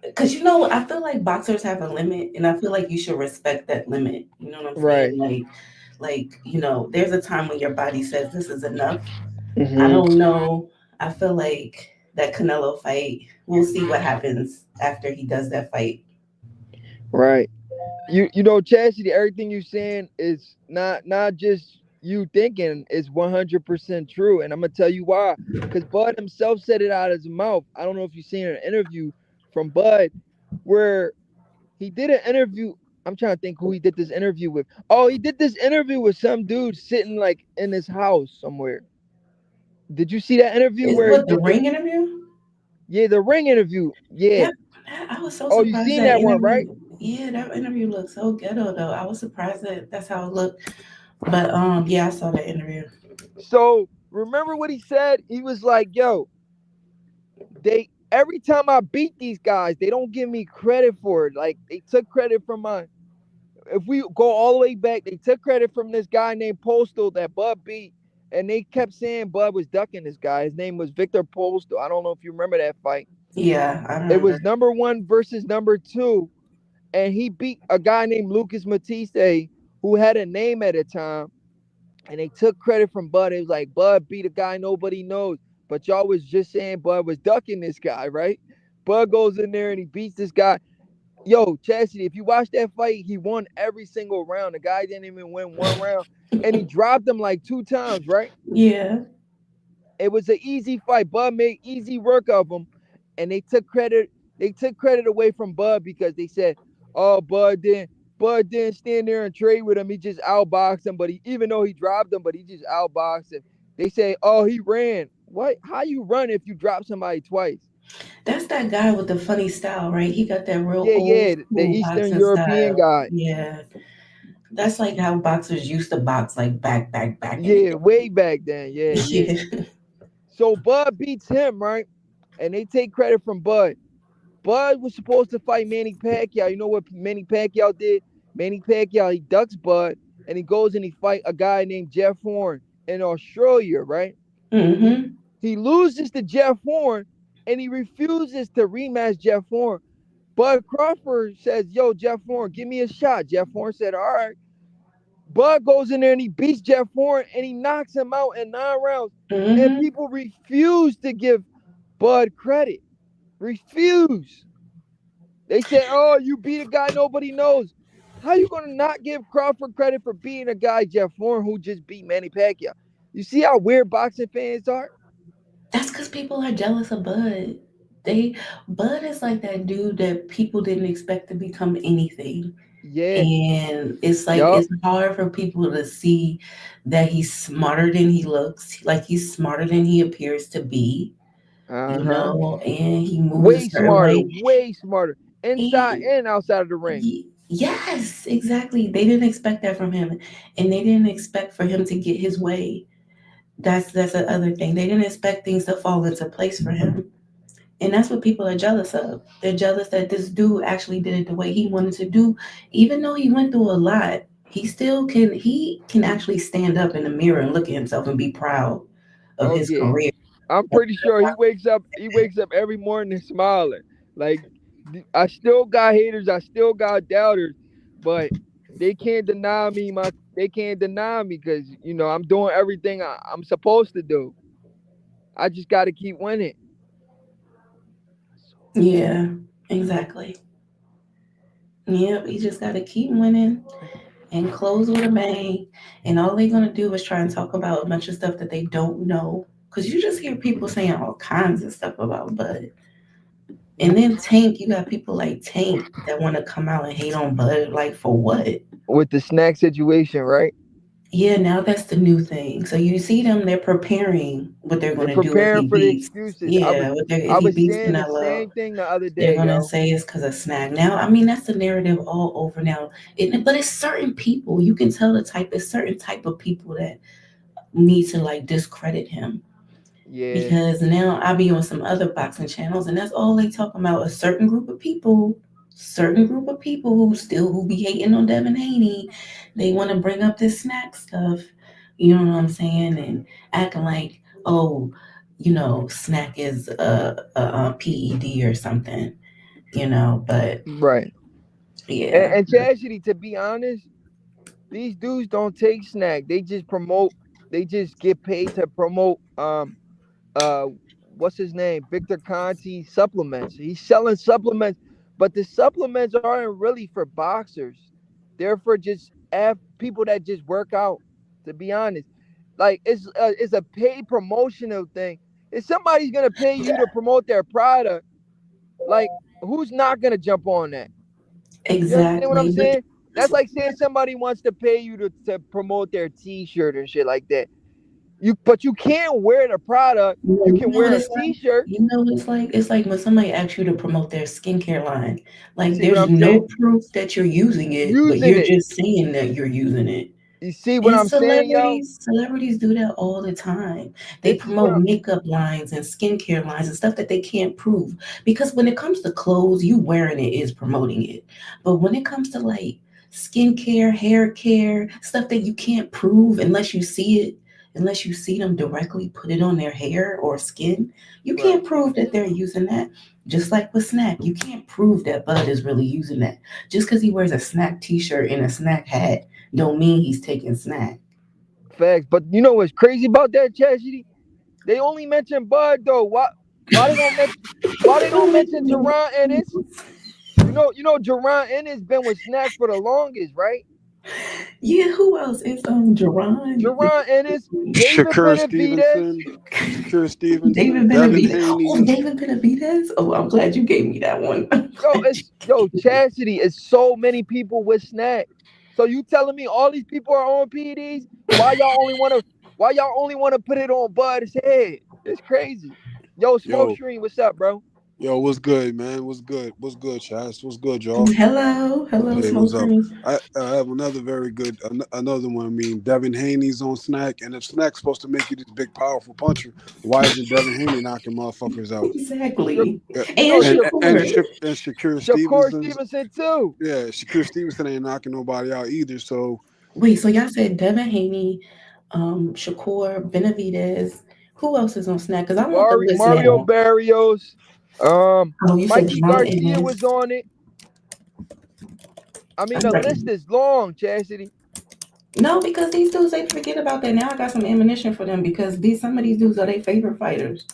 Because I feel like boxers have a limit, and I feel like you should respect that limit. You know what I'm Right. saying? There's a time when your body says this is enough. I Mm-hmm. don't know. I feel like that Canelo fight, we'll see what happens after he does that fight. Right. You know, Chastity, everything you saying is not just you thinking, it's 100% true. And I'm gonna tell you why. Because Bud himself said it out of his mouth. I don't know if you've seen an interview from Bud where he did an interview. I'm trying to think who he did this interview with. Oh, he did this interview with some dude sitting like in his house somewhere. Did you see that interview Is where he what the did the ring interview? yeah, the ring interview? Yeah. That I was so Oh, you surprised seen that that one, right? interview. Yeah, that interview looked so ghetto though. I was surprised that that's how it looked. But yeah, I saw that interview. So remember what he said? He was like, yo, they every time I beat these guys, they don't give me credit for it. Like they took credit from my if we go all the way back, they took credit from this guy named Postal that Bud beat. And they kept saying Bud was ducking this guy. His name was Victor Postal. I don't know if you remember that fight. Yeah, I It remember. was number 1 versus number 2. And he beat a guy named Lucas Matisse, who had a name at the time. And they took credit from Bud. It was like Bud beat a guy nobody knows. But y'all was just saying Bud was ducking this guy, right? Bud goes in there and he beats this guy. Yo, Chastity, if you watch that fight, he won every single round. The guy didn't even win one round. And he dropped him like 2 times, right? Yeah. It was an easy fight. Bud made easy work of him. And they took credit away from Bud because they said, oh, Bud didn't stand there and trade with him. He just outboxed him. But even though he dropped him, but he just outboxed him. They say, oh, he ran. What? How you run if you drop somebody twice? That's that guy with the funny style, right? He got that real old Yeah, the school Eastern boxing European style. guy. Yeah. That's like how boxers used to box, like back in the Yeah, day. way back then. Yeah. Yeah. So Bud beats him, right? And they take credit from Bud. Bud was supposed to fight Manny Pacquiao. You know what Manny Pacquiao did? Manny Pacquiao, he ducks Bud and he goes and he fight a guy named Jeff Horn in Australia, right? Mm-hmm. He loses to Jeff Horn and he refuses to rematch Jeff Horn. Bud Crawford says, yo, Jeff Horn, give me a shot. Jeff Horn said, all right. Bud goes in there and he beats Jeff Horn and he knocks him out in 9 rounds. And Mm-hmm. people refuse to give Bud credit. Refuse. They say, oh, you beat a guy nobody knows. How you gonna not give Crawford credit for beating a guy Jeff Horn who just beat Manny Pacquiao? You see how weird boxing fans are? That's because people are jealous of Bud. They Bud is like that dude that people didn't expect to become anything. Yeah. And it's like Yup. it's hard for people to see that he's smarter than he looks, like he's smarter than he appears to be, Uh-huh. and he moves a Way certain smarter. way. Way smarter. Inside And and outside of the ring. yes, exactly. They didn't expect that from him, and they didn't expect for him to get his way. That's the other thing. They didn't expect things to fall into place for him. And that's what people are jealous of. They're jealous that this dude actually did it the way he wanted to do, even though he went through a lot. He can actually stand up in the mirror and look at himself and be proud of Oh his yeah. career. I'm pretty sure he wakes up every morning and smiling. Like I still got haters, I still got doubters, but they can't deny me because I'm doing everything I'm supposed to do. I just gotta keep winning. Yeah, exactly. Yep, you just got to keep winning and close with a bang. And all they're going to do is try and talk about a bunch of stuff that they don't know. Because you just hear people saying all kinds of stuff about Bud. And then Tank, you got people like Tank that want to come out and hate on Bud. Like, for what? With the snack situation, right? Yeah, now that's the new thing. So you see them, they're preparing what they're going They're to do if preparing he for the beats. excuses. I was Yeah, I if he was beats saying the Canelo. same thing the other They're day, gonna yo. say it's because of snack. Now, I mean, that's the narrative all over now. But it's certain people. You can tell it's certain type of people that need to like discredit him Yeah, because now I be on some other boxing channels and that's all they talk about. A certain group of people who be hating on Devin Haney. They want to bring up this snack stuff. You know what I'm saying? And acting like, oh, snack is a PED or something, but right. yeah, And Chastity, to be honest, these dudes don't take snack. They just promote. They just get paid to promote. Uh, what's his name? Victor Conti supplements. He's selling supplements, but the supplements aren't really for boxers. They're for just people that just work out. To be honest, like it's a paid promotional thing. If somebody's gonna pay you to promote their product, like who's not gonna jump on that? You understand what I'm exactly. But saying? That's like saying somebody wants to pay you to promote their T-shirt and shit like that. But you can't wear the product. You you can know what wear a it's like? T-shirt. You know what it's like? It's like when somebody asks you to promote their skincare line. You Like see what there's I'm saying? no proof that you're using it, but Using you're it. just saying that you're using it. You see what And I'm saying, yo? celebrities do that all the time. They This is what promote I'm. makeup lines and skincare lines and stuff that they can't prove. Because when it comes to clothes, you wearing it is promoting it. But when it comes to like skincare, hair care, stuff that you can't prove unless you see them directly put it on their hair or skin, you Right. can't prove that they're using that. Just like with snack, you can't prove that Bud is really using that. Just because he wears a snack t-shirt and a snack hat don't mean he's taking snack. Facts. But you know what's crazy about that, Chastity? They only mention Bud though. Why they don't mention why they don't mention Jerron Ennis? You know Jerron Ennis been with Snack for the longest, right? Yeah, who else? It's Jerron, Jerron Ennis, David Shakur Benavidez. Stevenson, Shakur Stevenson, David Devin Benavidez. Oh, Haney. David Benavidez. Oh, I'm glad you gave me that one. I'm glad you Chastity, it's so many people with Snack. So you telling me all these people are on PEDs? Why y'all only wanna put it on Bud's head? It's crazy. Yo, Smoke Yo, Stream, what's up, bro? what's good, man? What's good? What's good, Chaz? What's good, y'all? Hello, Yeah, what's up? smokers. I have another very good, another one. I mean, Devin Haney's on Snack, and if Snack's supposed to make you this big, powerful puncher, why isn't Devin Haney knocking motherfuckers out? Exactly. Yeah, You know, And Shakur. And Shakur Shakur Stevenson's, Stevenson too. yeah, Shakur Stevenson ain't knocking nobody out either. So Wait, so y'all said Devin Haney, Shakur, Benavidez. Who else is on snack? Because I want the list Mario now. Barrios. Oh, you said Mikey Jerron Garcia Ennis. was on it. I mean, I'm the ready. list is long, Chastity. No, because these dudes, they forget about that. Now I got some ammunition for them because some of these dudes are their favorite fighters.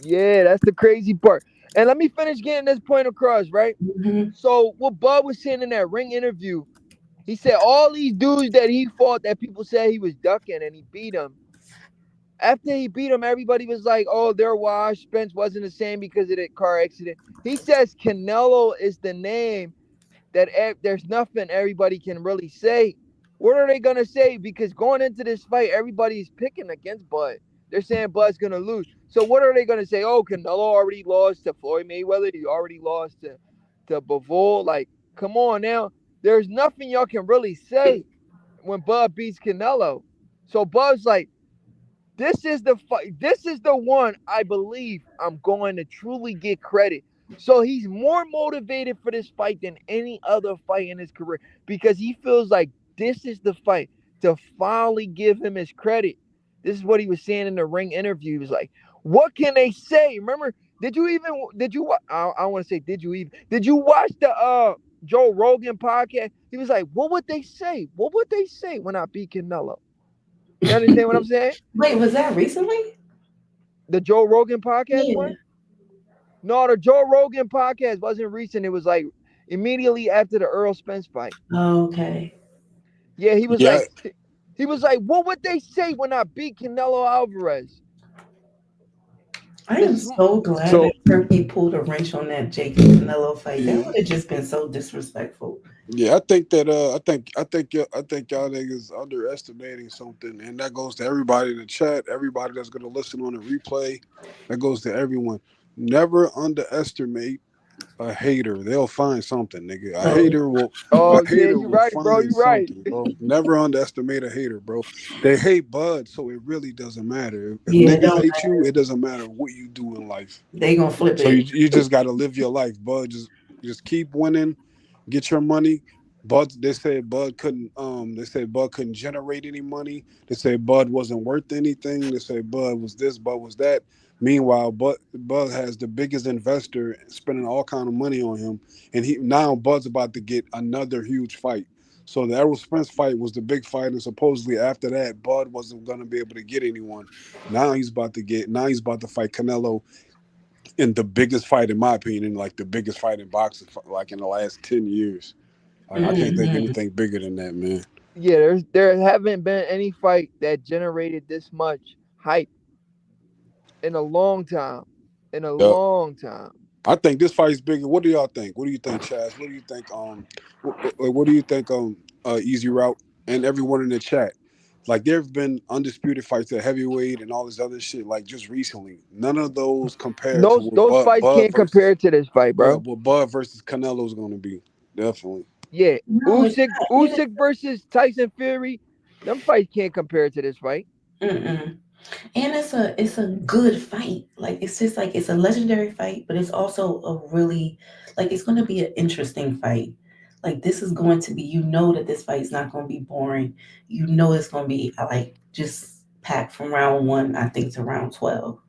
Yeah, that's the crazy part. And let me finish getting this point across, right? Mm-hmm. So what Bud was saying in that ring interview, he said all these dudes that he fought that people said he was ducking and he beat them. After he beat him, everybody was like, oh, they're washed. Spence wasn't the same because of that car accident. He says Canelo is the name that there's nothing everybody can really say. What are they going to say? Because going into this fight, everybody's picking against Bud. They're saying Bud's going to lose. So what are they going to say? Oh, Canelo already lost to Floyd Mayweather. He already lost to Bivol. Like, come on now. There's nothing y'all can really say when Bud beats Canelo. So Bud's like, this is the fight. This is the one I believe I'm going to truly get credit. So he's more motivated for this fight than any other fight in his career because he feels like this is the fight to finally give him his credit. This is what he was saying in the ring interview. He was like, what can they say? Remember, did you I want to say, did you watch the Joe Rogan podcast? He was like, what would they say? What would they say when I beat Canelo? You understand what I'm saying? Wait, was that recently? The Joe Rogan podcast Yeah. one? No, the Joe Rogan podcast wasn't recent. It was like immediately after the Earl Spence fight. Oh, okay. Yeah, he was like, what would they say when I beat Canelo Alvarez? I am so glad that Turkey pulled a wrench on that Jake and Canelo fight. That would have just been so disrespectful. Yeah, I think that I think y'all niggas underestimating something, and that goes to everybody in the chat, everybody that's gonna listen on the replay. That goes to everyone. Never underestimate a hater. They'll find something, nigga. A hater will. You right, bro. You right. Bro. Never underestimate a hater, bro. They hate Bud, so it really doesn't matter. If Yeah, niggas hate you, it doesn't matter what you do in life. They gonna flip So it. you just gotta live your life, Bud. Just keep winning, get your money. Bud, they said Bud couldn't generate any money. They said Bud wasn't worth anything. They said Bud was this, Bud was that. Meanwhile, Bud has the biggest investor spending all kind of money on him, and now Bud's about to get another huge fight. So the Errol Spence fight was the big fight, and supposedly after that, Bud wasn't going to be able to get anyone. Now he's about to fight Canelo in the biggest fight, in my opinion, like the biggest fight in boxing, like in the last 10 years. I can't think anything bigger than that, man. Yeah, there haven't been any fight that generated this much hype in a long time. Long time. I think this fight is bigger. What do y'all think? What do you think, Chaz? What do you think? What do you think? Easy Route and everyone in the chat. Like there have been undisputed fights at heavyweight and all this other shit. Like just recently, none of those compare. Those fights can't compare to this fight, bro. What Bud versus Canelo is going to be definitely. Yeah, Usyk versus Tyson Fury. Them fights can't compare to this fight. Mm-mm. And it's a good fight. Like it's just like it's a legendary fight, but it's also a really it's going to be an interesting fight. Like this is going to be, that this fight is not going to be boring. It's going to be like just packed from round 1, I think, to round 12,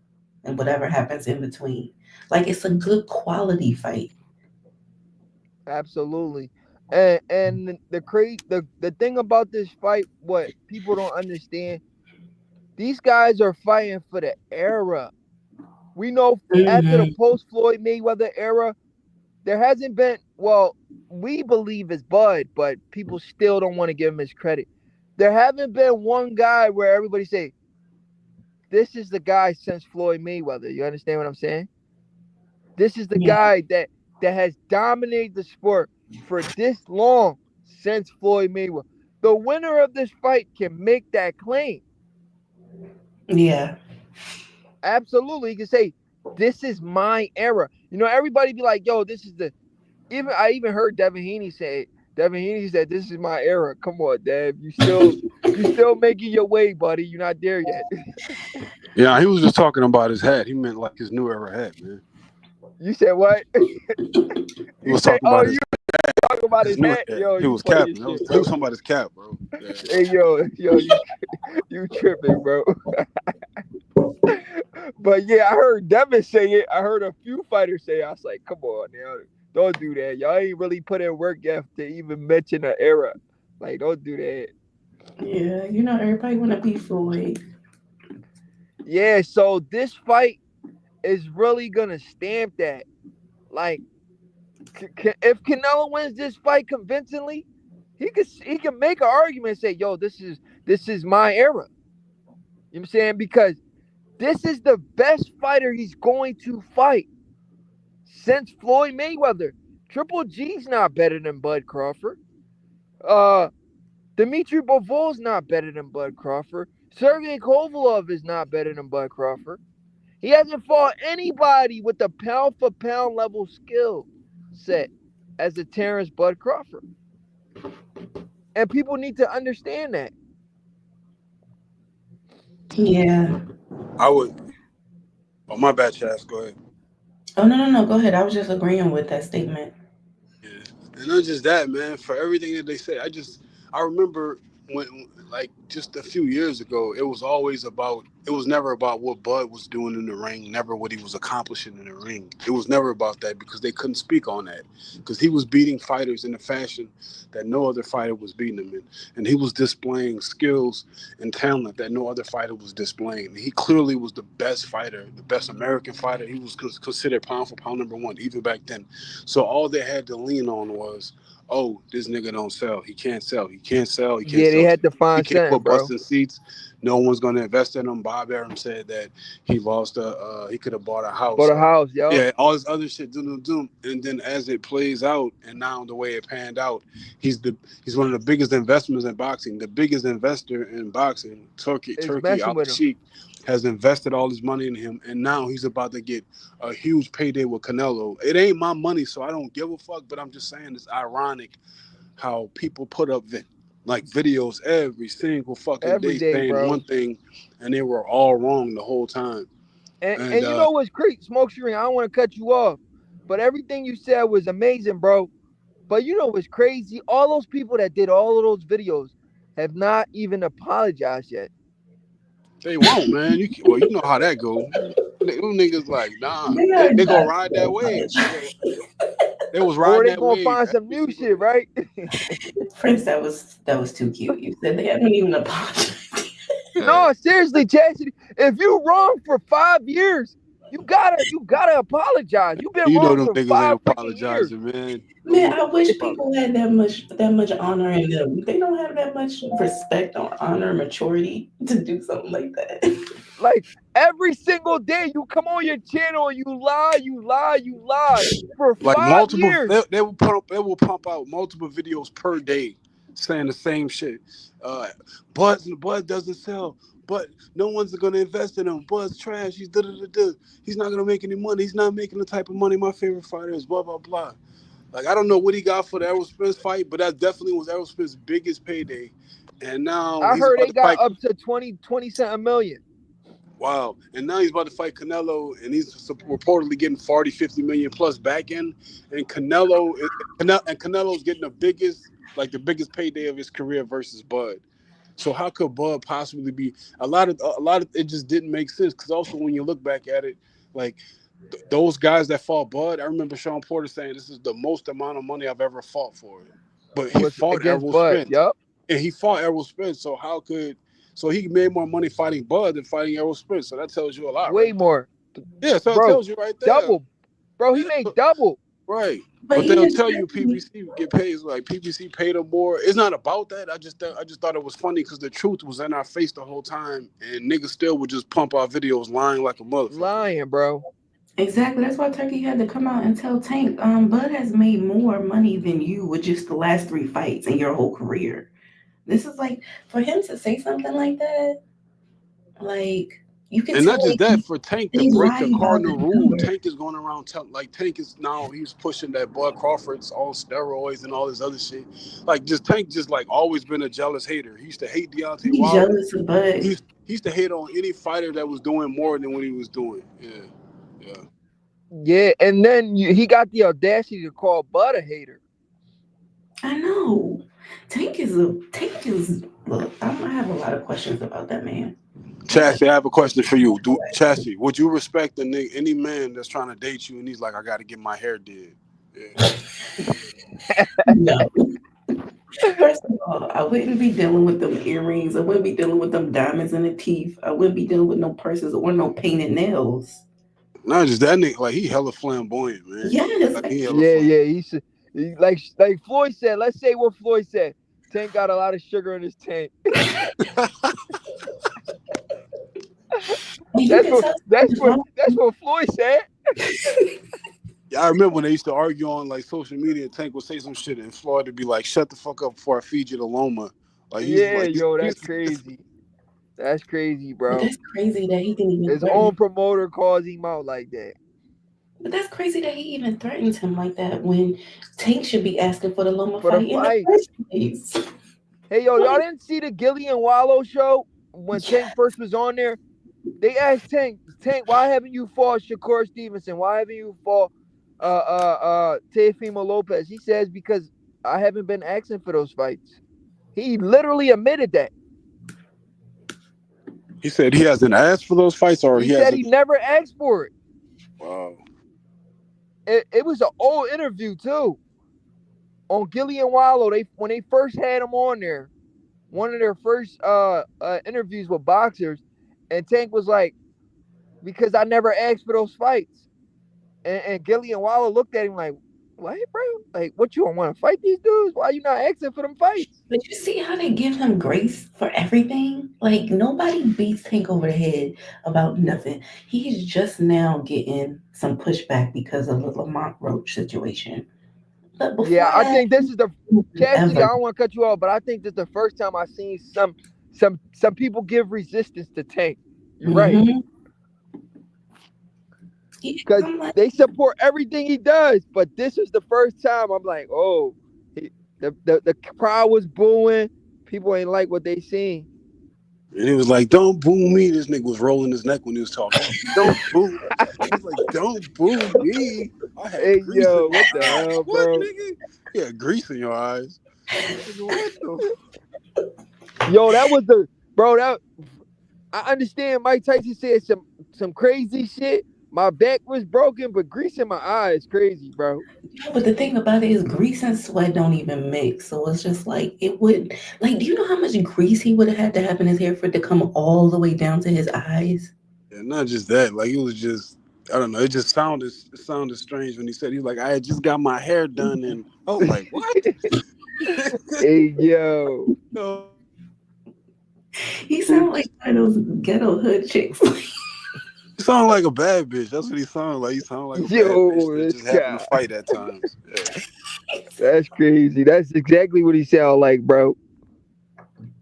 and whatever happens in between. Like it's a good quality fight. Absolutely. And the thing about this fight, what people don't understand. These guys are fighting for the era. We know after the post-Floyd Mayweather era, there hasn't been, we believe it's Bud, but people still don't want to give him his credit. There haven't been one guy where everybody say, this is the guy since Floyd Mayweather. You understand what I'm saying? This is the guy that has dominated the sport for this long since Floyd Mayweather. The winner of this fight can make that claim. Yeah. Absolutely. You can say, this is my era. Everybody be like, yo, this is I even heard Devin Haney say it. Devin Haney said, this is my era. Come on, Dev. You still making your way, buddy. You're not there yet. Yeah, he was just talking about his hat. He meant like his new era hat, man. You said what? He was talking about his talking about his hat? Yo, he was capping. He was talking about his cap, bro. Yeah. Hey, yo, you tripping, bro. But yeah, I heard Devin say it. I heard a few fighters say it. I was like, come on, now. Don't do that. Y'all ain't really put in work yet to even mention an era. Like, don't do that. Yeah, everybody want to be Floyd. Yeah, so this fight is really going to stamp that. Like, if Canelo wins this fight convincingly, he can make an argument and say, "Yo, this is my era." You know what I'm saying? Because this is the best fighter he's going to fight since Floyd Mayweather. Triple G's not better than Bud Crawford. Dmitry Bovol's not better than Bud Crawford. Sergey Kovalev is not better than Bud Crawford. He hasn't fought anybody with a pound for pound level skill set as a Terence Bud Crawford. And people need to understand that. Yeah. I would. Oh, my bad, Chaz. Go ahead. Oh, no. Go ahead. I was just agreeing with that statement. Yeah. And not just that, man. For everything that they say, I remember when, like, just a few years ago, it was never about what Bud was doing in the ring, never what he was accomplishing in the ring. It was never about that because they couldn't speak on that because he was beating fighters in a fashion that no other fighter was beating him in. And he was displaying skills and talent that no other fighter was displaying. He clearly was the best fighter, the best American fighter. He was considered pound for pound number one, even back then. So all they had to lean on was, oh, this nigga don't sell. He can't sell. He can't sell. He can't Yeah, sell. they had to find he can't something, put bro. busting seats. No one's going to invest in him. Bob Arum said that he lost he could have bought a house. Bought a house, yo. Yeah, all this other shit, doom. And then as it plays out, and now the way it panned out, he's one of the biggest investments in boxing. The biggest investor in boxing, Turkey, Al Sheikh, has invested all his money in him, and now he's about to get a huge payday with Canelo. It ain't my money, so I don't give a fuck, but I'm just saying it's ironic how people put up videos every single fucking day saying bro. one thing, and they were all wrong the whole time. And you know what's crazy? Smoke Screen, I don't want to cut you off, but everything you said was amazing, bro. But you know what's crazy? All those people that did all of those videos have not even apologized yet. They won't, man. You know how that go. Them niggas like, nah, they gonna ride that wave. They was riding that wave. Or they gonna find some new shit, right? Prince, that was too cute. You said they haven't even apologized. No, seriously, Chastity. If you wrong for 5 years, you gotta apologize. You've been wrong for 5 years, man. Man, I wish people had that much honor in them. They don't have that much respect or honor and maturity to do something like that. Like every single day, you come on your channel and you lie for like 5 years. They will pump out multiple videos per day saying the same shit. Bud doesn't sell. But no one's gonna invest in him. Bud's trash. He's He's not gonna make any money. He's not making the type of money my favorite fighter is. Blah blah blah. Like I don't know what he got for the Errol Spence fight, but that definitely was Errol Spence's biggest payday. And now I heard they got up to 20-something million. Wow. And now he's about to fight Canelo, and he's reportedly getting 40-50 million plus back in. And Canelo's getting the biggest payday of his career versus Bud. So how could Bud possibly be a lot of it just didn't make sense, because also when you look back at it, like those guys that fought Bud, I remember Sean Porter saying this is the most amount of money I've ever fought for it. But he fought Errol Spence. Yep. And he fought Errol Spence. So he made more money fighting Bud than fighting Errol Spence. So that tells you a lot. Way right? more. Yeah, so it tells you right there. Double. Bro, he made double. Right. But they'll tell you PBC get paid, like PBC paid him more. It's not about that. I just thought it was funny because the truth was in our face the whole time, and niggas still would just pump our videos lying like a motherfucker. Lying, bro. Exactly. That's why Turkey had to come out and tell Tank, Bud has made more money than you with just the last 3 fights in your whole career. This is like, for him to say something like that, like, you can. And not just that, for Tank to break the cardinal rule, Tank is going around Tank is now, he's pushing that Bud Crawford's all steroids and all this other shit. Like, Tank like always been a jealous hater. He used to hate Deontay Wilder. Jealous of Bud. He used to hate on any fighter that was doing more than what he was doing. Yeah, and then he got the audacity to call Bud a hater. I know. Tank is. Look, I have a lot of questions about that man. Chassie, I have a question for you. Chassie, would you respect any man that's trying to date you and he's like, I got to get my hair did? Yeah. No. First of all, I wouldn't be dealing with them earrings. I wouldn't be dealing with them diamonds in the teeth. I wouldn't be dealing with no purses or no painted nails. Not just that nigga, like he hella flamboyant, man. Yes. Like, he hella Yeah, flamboyant. like Floyd said. Let's say what Floyd said. Tank got a lot of sugar in his tank. That's what Floyd said. Yeah, I remember when they used to argue on like social media. Tank would say some shit, and Floyd would be like, "Shut the fuck up before I feed you the Loma." Like he's Yeah, like, yo, that's crazy. That's crazy, But bro. that's crazy that he didn't even His threaten. own promoter calls him out like that. But that's crazy that he even threatens him like that when Tank should be asking for the Loma For the fight in the fight. first place. Hey, yo, y'all didn't see the Gilly and Wallow show when Tank first was on there? They asked Tank, why haven't you fought Shakur Stevenson? Why haven't you fought Teofimo Lopez? He says, because I haven't been asking for those fights. He literally admitted that. he said he hasn't asked for those fights, or he said hasn't. he never asked for it. Wow. It was an old interview too. On Gilly and Wallow, when they first had him on there, one of their first interviews with boxers, and Tank was like, because I never asked for those fights. And Gilly and Wallow looked at him like, what, bro? Like, what, you don't want to fight these dudes? Why you not asking for them fights? But you see how they give him grace for everything? Like, nobody beats Tank over the head about nothing. He's just now getting some pushback because of the Lamont Roach situation. But before Yeah, I that, think this is the Cassidy. I ever. don't want to cut you off, but I think this is the first time I've seen some people give resistance to Tank. You're right. Mhm. Because I'm like, they support everything he does, but this is the first time I'm like, oh, the crowd was booing. People ain't like what they seen. And he was like, "Don't boo me." This nigga was rolling his neck when he was talking. Don't boo. He's like, "Don't boo me." I had Hey, grease yo, in my what the eyes. hell, What, bro? nigga? You had grease in your eyes. What the? Yo, that was the bro. That I understand. Mike Tyson said some crazy shit. My back was broken, but grease in my eye is crazy, bro. but the thing about it is grease and sweat don't even mix. So it's just like, it would, like, do you know how much grease he would have had to have in his hair for it to come all the way down to his eyes? And not just that. Like it was just, I don't know. It sounded strange when he said, he's like, "I had just got my hair done," and I was like, "What?" Hey, yo. No. He sounded like one of those ghetto hood chicks. He sounded like a bad bitch. That's what he sounded like. He sounded like a bad bitch that just happened to fight at times. Yeah. That's crazy. That's exactly what he sound like, bro.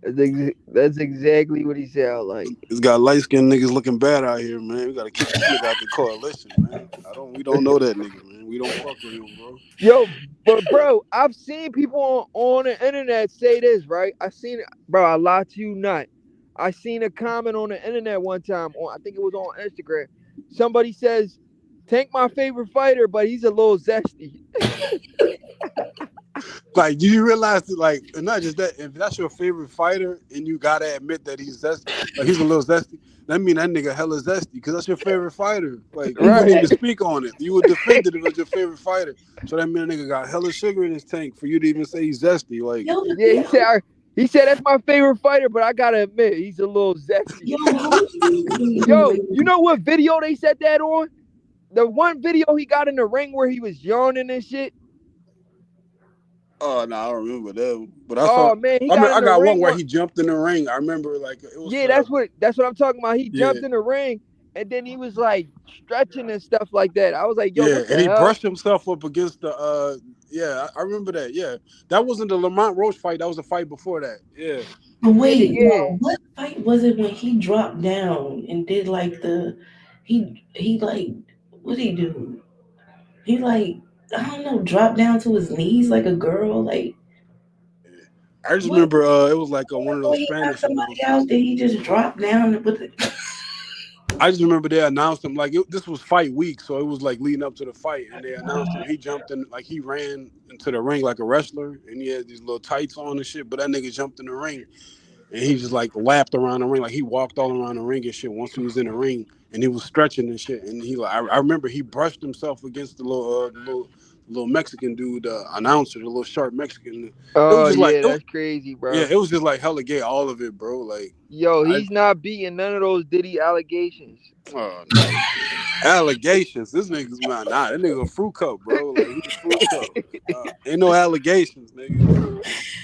That's exactly what he sound like. It's got light skinned niggas looking bad out here, man. We gotta keep this nigga out the coalition, man. We don't know that nigga, man. We don't fuck with him, bro. Yo, but bro, I've seen people on the internet say this, right? I seen it, bro. I lie to you not. I seen a comment on the internet one time. I think it was on Instagram. Somebody says, "Tank my favorite fighter, but he's a little zesty." Like, do you realize that, like, and not just that, if that's your favorite fighter and you gotta admit that he's zesty, like he's a little zesty, that mean that nigga hella zesty because that's your favorite fighder. Like, you wouldn't even speak on it. You would defend it if it was your favorite fighter. So that mean a nigga got hella sugar in his tank for you to even say he's zesty. Like, yeah, he said that's my favorite fighter, but I gotta admit he's a little zesty. Yo, you know what video they said that on? The one video he got in the ring where he was yawning and shit. Oh no, I don't remember that. But I saw. Man, I got one where he jumped in the ring. I remember like it was. Yeah, that's what I'm talking about. He jumped in the ring and then he was like stretching and stuff like that. I was like, yo, what the and he hell? brushed himself up against the. Yeah, I remember that. Yeah, that wasn't the Lamont Roach fight. That was a fight before that. Yeah. But wait, what fight was it when he dropped down and did like he like, what did he do? He like, I don't know, dropped down to his knees like a girl, like. I just remember it was like one of those Spanish somebody out there. He just dropped down with it. I just remember they announced him like this was fight week, so it was like leading up to the fight, and they announced him. He jumped in, like he ran into the ring like a wrestler, and he had these little tights on and shit. But that nigga jumped in the ring, and he just like lapped around the ring, like he walked all around the ring and shit. Once he was in the ring, and he was stretching and shit, and he like I remember he brushed himself against the little Mexican dude, announcer, the little sharp Mexican. It was Oh just like, yeah, that's crazy, yeah, bro. it was just like hella gay, all of it, bro. Like, Yo, he's not beating none of those Diddy allegations. oh no, allegations. This nigga's man, nah, that nigga a fruit cup, bro. Like he a fruit cup. Ain't no allegations, nigga.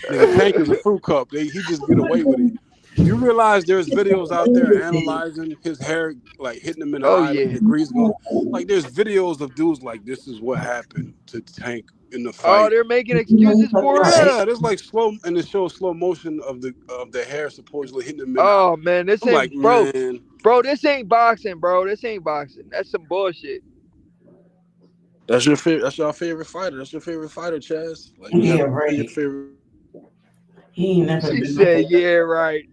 Nigga Tank is a fruit cup. He just get away with it. You realize there's videos out there analyzing his hair, like hitting him in the Oh eye, yeah. like the grease going. Like there's videos of dudes like this is what happened to Tank in the Oh, fight. they're making excuses for it. Yeah, there's like slow, and it shows slow motion of the hair supposedly hitting him in the eye. Oh man, this I'm ain't like, man, bro. This ain't boxing, bro. This ain't boxing. That's some bullshit. that's your favorite. That's your favorite fighter. That's your favorite fighter, Chaz. Like, Yeah, right. Your favorite. He ain't never She been said, "Yeah, right."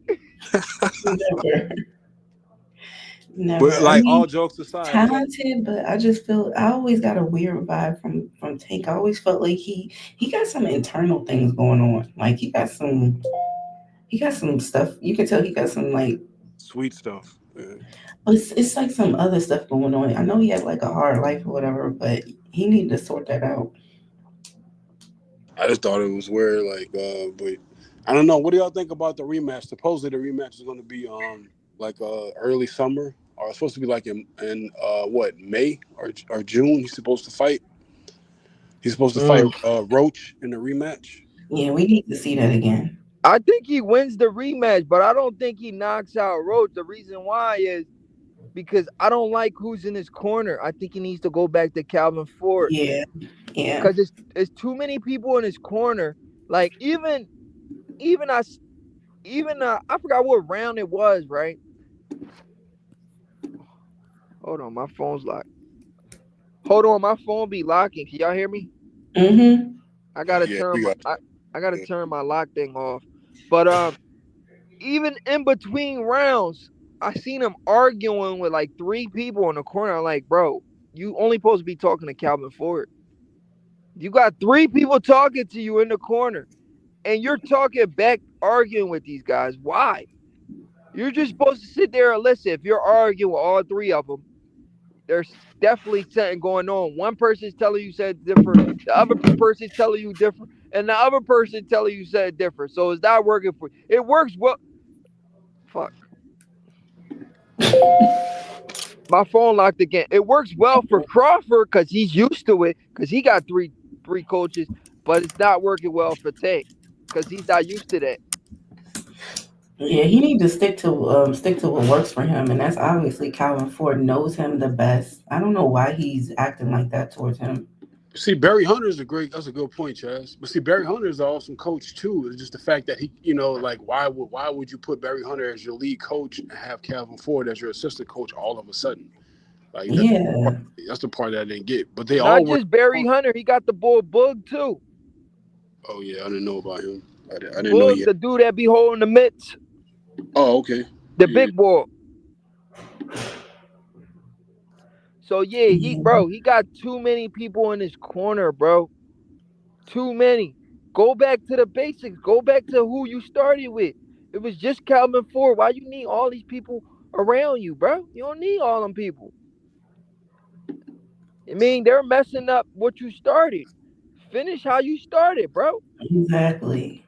Never. But like all jokes aside, talented, but I just feel I always got a weird vibe from Tank. I always felt like he got some internal things going on. Like he got some stuff. You can tell he got some like sweet stuff. Yeah. It's like some other stuff going on. I know he had like a hard life or whatever, but he needed to sort that out. I just thought it was weird, like, but I don't know. What do y'all think about the rematch? Supposedly the rematch is going to be like early summer, or it's supposed to be like in what, May or June? He's supposed to fight. He's supposed to fight Roach in the rematch. Yeah, we need to see that again. I think he wins the rematch, but I don't think he knocks out Roach. The reason why is because I don't like who's in his corner. I think he needs to go back to Calvin Ford. Yeah. Because it's too many people in his corner. Like even I forgot what round it was, right? Hold on, my phone's locked. Hold on, my phone be locking. Can y'all hear me? Mm-hmm. I gotta turn my lock thing off. But even in between rounds, I seen him arguing with like 3 people in the corner. I'm like, bro, you only supposed to be talking to Calvin Ford. You got 3 people talking to you in the corner, and you're talking back, arguing with these guys. Why? You're just supposed to sit there and listen. If you're arguing with all 3 of them, there's definitely something going on. One person's telling you said different, the other person's telling you different, and the other person telling you said different. So it's not working for you. It works well. Fuck. My phone locked again. It works well for Crawford because he's used to it, because he got three coaches, but it's not working well for Tank because he's not used to that. Yeah, he needs to stick to what works for him, and that's obviously Calvin Ford knows him the best. I don't know why he's acting like that towards him. See, Barry Hunter's that's a good point, Chaz. But see, Barry Hunter's an awesome coach too. It's just the fact that he, like why would you put Barry Hunter as your lead coach and have Calvin Ford as your assistant coach all of a sudden? Like that's the part that I didn't get. But they all not just Barry Hunter, he got the boy Boog too. Oh yeah, I didn't know about him. I didn't know he the dude that be holding the mitts. Oh, okay. The big boy. So yeah, he got too many people in his corner, bro. Too many. Go back to the basics. Go back to who you started with. It was just Calvin Ford. Why you need all these people around you, bro? You don't need all them people. I mean, they're messing up what you started. Finish how you started, bro. Exactly.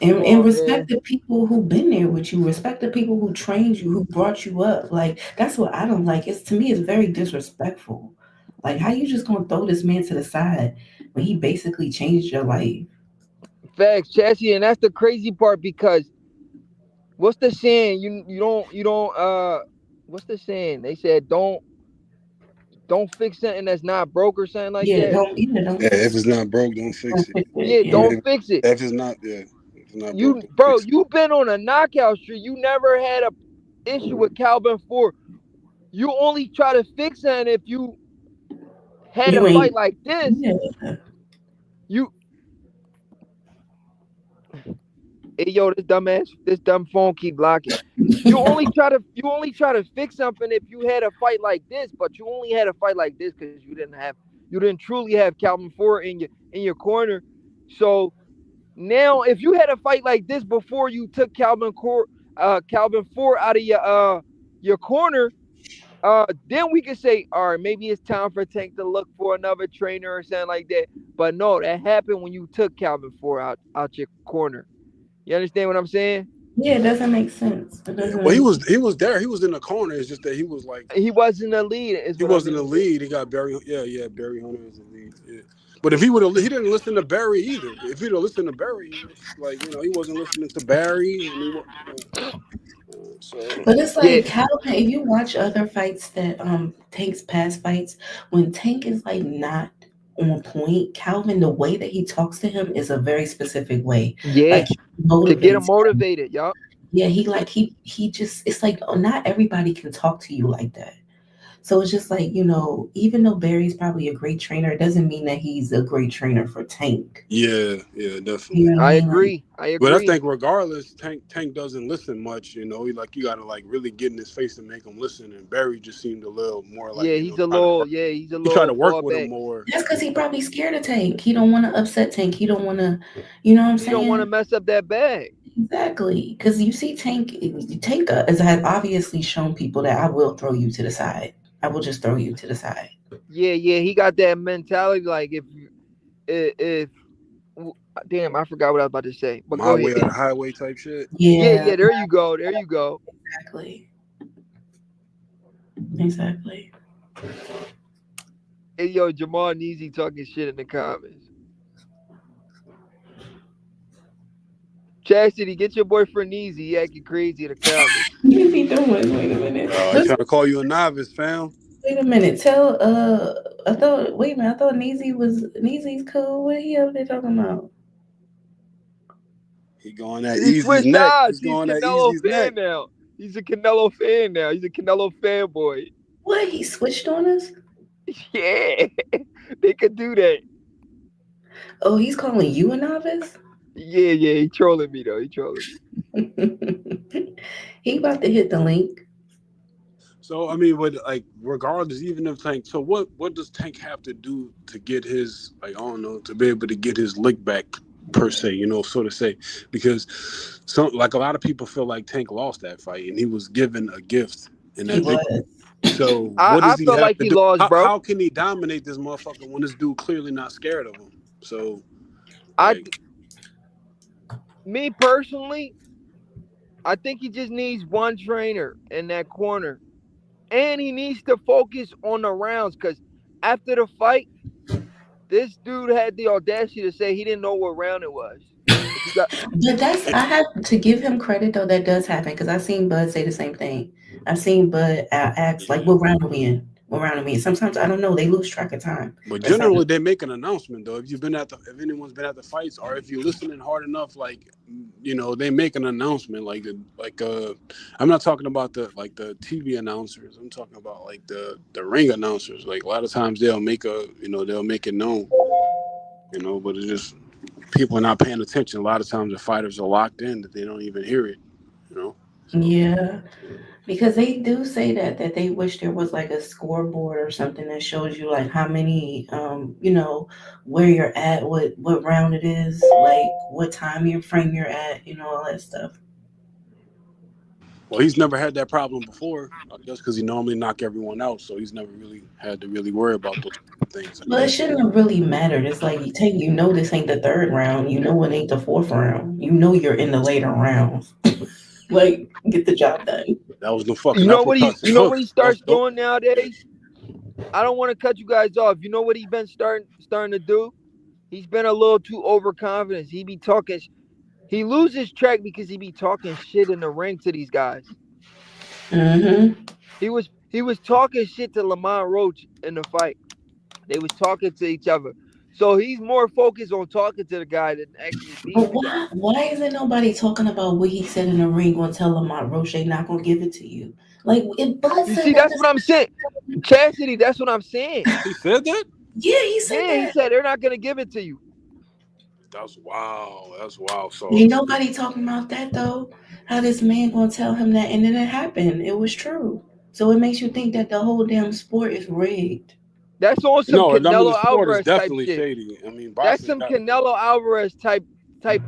And respect the people who've been there with you. Respect the people who trained you, who brought you up. Like, that's what I don't like. To me, it's very disrespectful. Like, how you just gonna throw this man to the side when he basically changed your life? Facts, Chassie, and that's the crazy part, because what's the saying? You don't what's the saying? They said don't fix something that's not broke or something like that. Don't. If it's not broke, don't fix it. Yeah, don't fix it. If it's not, you've been on a knockout streak. You never had a issue with Calvin Ford. You only try to fix it if you had a fight like this. Yeah. Hey yo, this dumb phone keep blocking. You only try to fix something if you had a fight like this, but you only had a fight like this because you didn't truly have Calvin Ford in your corner. So now, if you had a fight like this before you took Calvin Ford out of your corner, Then we could say, all right, maybe it's time for Tank to look for another trainer or something like that. But no, that happened when you took Calvin Ford out your corner. You understand what I'm saying? Yeah, it doesn't make sense. It Yeah. doesn't Well, make sense. he was there. He was in the corner. It's just that he was like He wasn't a lead, is he what I wasn't mean a to say. lead. He got Barry. Yeah. Barry Hunter as a lead. Yeah. But if he would have, he didn't listen to Barry either. If he'd have listened to Barry, like he wasn't listening to Barry, and so But it's Yeah, like Calvin, if you watch other fights that Tank's past fights, when Tank is like not on point, Calvin, the way that he talks to him is a very specific way. yeah, Like he to get him motivates him. motivated, y'all. Yeah, he just it's like not everybody can talk to you like that. So it's just like, even though Barry's probably a great trainer, it doesn't mean that he's a great trainer for Tank. yeah, You definitely. know what I I mean? Like, agree. I But I agree. think regardless, Tank doesn't listen much. You gotta like really get in his face to make him listen. And Barry just seemed a little more like Yeah, try to work. he's a He tried to little work far with him back. more. that's because he probably scared of Tank. He don't want to upset Tank. He don't want to, you know what I'm He don't want to saying? mess up that bag. Exactly. Because you see, Tank has obviously shown people that I will throw you to the side. I will just throw you to the side. Yeah, he got that mentality. Like if damn, I forgot what I was about to say. But My go ahead. way or the highway type shit. Yeah, There you go. There you go. exactly. Exactly. Hey yo, Jamal Neezy talking shit in the comments. Chastity, get your boyfriend Neezy. He acting crazy in the comments. You be doing? Wait a minute. He trying to call you a novice, fam. Wait a minute. Tell I thought wait a minute, I thought Neezy's cool. What he up there talking about? He going at He Easy's switched neck. sides. He's He's going at Canelo Easy's neck. fan now. He's a Canelo fan now. He's a Canelo fanboy. What, he switched on us? Yeah, they could do that. Oh, he's calling you a novice? Yeah, he trolling me though. He trolling me. He about to hit the link. So I mean, but like regardless, even if Tank, so what does Tank have to do to get his I don't know, to be able to get his lick back per se, so to say, because a lot of people feel like Tank lost that fight and he was given a gift in that victory. So what does I he felt have like to he do? lost, bro. How can he dominate this motherfucker when this dude clearly not scared of him? So me personally, I think he just needs one trainer in that corner. And he needs to focus on the rounds because after the fight, this dude had the audacity to say he didn't know what round it was. But I have to give him credit though. That does happen because I've seen Bud say the same thing. I've seen Bud ask like, "What round are we in? What round are we in?" Sometimes I don't know. They lose track of time. But generally, they make an announcement though. If anyone's been at the fights, or if you're listening hard enough, like they make an announcement. I'm not talking about the TV announcers. I'm talking about like the ring announcers. Like a lot of times they'll make it known. But it's just people are not paying attention. A lot of times the fighters are locked in that they don't even hear it. Yeah, because they do say that they wish there was like a scoreboard or something that shows you like how many, where you're at, what round it is, like what frame you're at, all that stuff. Well, he's never had that problem before, I guess, because he normally knock everyone out, so he's never really had to really worry about those things. Well, it shouldn't have really mattered. It's like this ain't the third round. You know it ain't the fourth round. You know you're in the later rounds. Like, get the job done. That was the fucking. You know what he starts doing nowadays? I don't want to cut you guys off. You know what he's been starting to do? He's been a little too overconfident. He be talking. He loses track because he be talking shit in the ring to these guys. Mm-hmm. He was talking shit to Lamont Roach in the fight. They was talking to each other. So he's more focused on talking to the guy than actually beating the guy. Why isn't nobody talking about what he said in the ring gonna tell Lamont Roche not gonna give it to you? Like it buzzed. You see, that's what I'm saying. Chastity, that's what I'm saying. He said that? Yeah, he said that. He said they're not gonna give it to you. That's wow. So ain't nobody talking about that though. How this man gonna tell him that and then it happened. It was true. So it makes you think that the whole damn sport is rigged. That's on some Canelo Alvarez type shit. Shady. I mean, that's some Canelo Alvarez type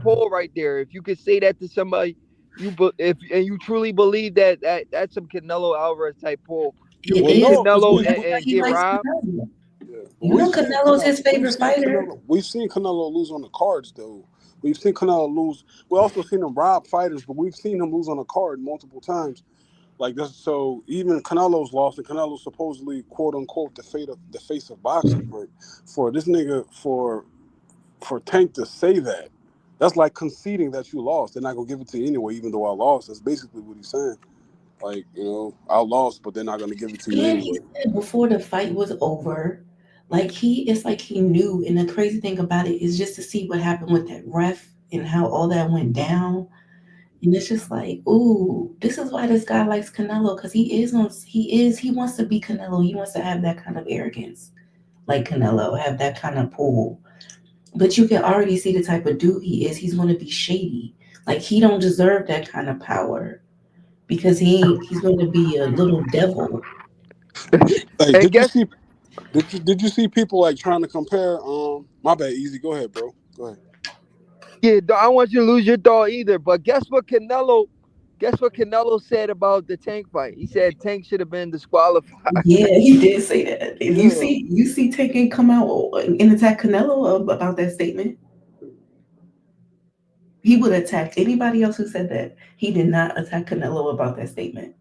pull right there. If you could say that to somebody, you truly believe that that's some Canelo Alvarez type pull It Well, is. no, because Canelo we That's why and he get likes robbed. Canelo. yeah. You know Canelo's his favorite fighter. We've seen Canelo lose on the cards though. We've seen Canelo lose. We also seen him rob fighters, but we've seen him lose on a card multiple times. Like this, so even Canelo's lost, and Canelo's supposedly quote unquote the face of boxing. But for this nigga, for Tank to say that, that's like conceding that you lost. They're not gonna give it to you anyway, even though I lost. That's basically what he's saying. Like, I lost, but they're not gonna give it to you And he anyway. said before the fight was over, like it's like he knew. And the crazy thing about it is just to see what happened with that ref and how all that went down. And it's just like, ooh, this is why this guy likes Canelo, because he wants to be Canelo. He wants to have that kind of arrogance, like Canelo, have that kind of pull. But you can already see the type of dude he is. He's going to be shady. Like he don't deserve that kind of power because he's going to be a little devil. Hey, And guess did you see people like trying to compare? My bad, Easy. Go ahead, bro. Go ahead. Yeah, I don't want you to lose your thought either. But guess what Canelo said about the Tank fight? He said Tank should have been disqualified. Yeah, he did say that. And Yeah. you see Taken come out and attack Canelo about that statement. He would attack anybody else who said that. He did not attack Canelo about that statement.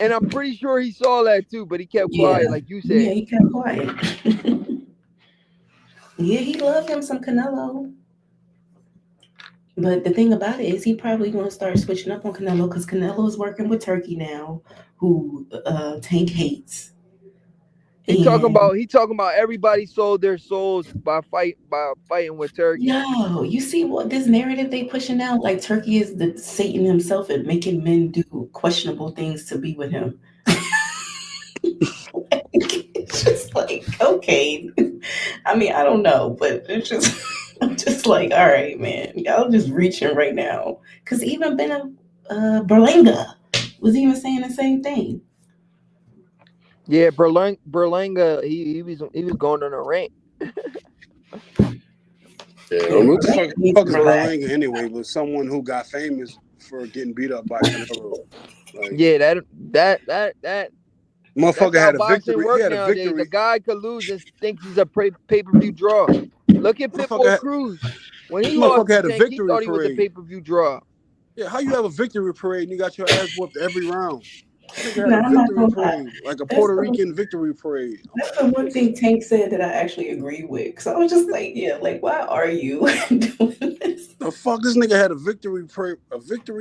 And I'm pretty sure he saw that too, but he kept quiet, like you said. Yeah, he kept quiet. Yeah, he loved him some Canelo. But the thing about it is he probably going to start switching up on Canelo because Canelo is working with Turkey now, who Tank hates. He talking about everybody sold their souls by fighting with Turkey. No, you see what this narrative they pushing out? Like Turkey is the Satan himself and making men do questionable things to be with him. It's just like, okay. I mean, I don't know, but it's just I'm just like, all right, man, y'all just reaching right now. Because even Berlanga was even saying the same thing. Yeah, Berlanga, he was going on a rant. What the fuck is Berlanga anyway? But someone who got famous for getting beat up by Canelo. Like, yeah, that motherfucker had a victory. Work He had a nowadays. victory. The guy could lose and thinks he's a pay-per-view draw. Look at Pitbull Cruz. When he lost to Tank, he thought he was a pay-per-view draw. Yeah, how you have a victory parade and you got your ass whooped every round? Nigga had a victory parade, like a Puerto Rican victory parade. That's the one thing Tank said that I actually agree with. So I was just like, yeah, like, why are you doing this? The fuck, this nigga had a victory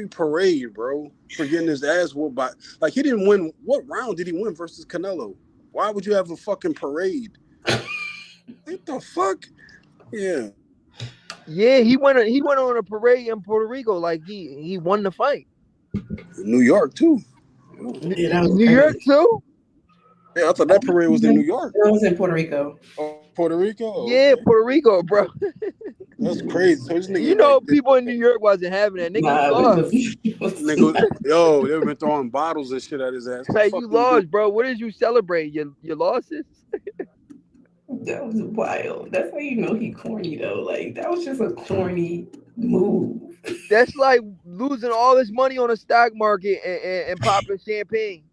parade, bro, for getting his ass whooped by. Like, he didn't win. What round did he win versus Canelo? Why would you have a fucking parade? What the fuck? Yeah. Yeah, he went on a parade in Puerto Rico, like he won the fight. New York too. Yeah, New York too? Yeah, I thought that parade was in New York. It was in Puerto Rico. Oh, Puerto Rico? Yeah, Puerto Rico, bro. That's crazy. So this nigga, you know, people in New York wasn't having that. Nigga lost. Nigga, yo, they been throwing bottles and shit at his ass. Like, you lost, bro. What did you celebrate? Your losses? That was wild. That's how you know he corny though. Like that was just a corny move. That's like losing all this money on the stock market and popping champagne.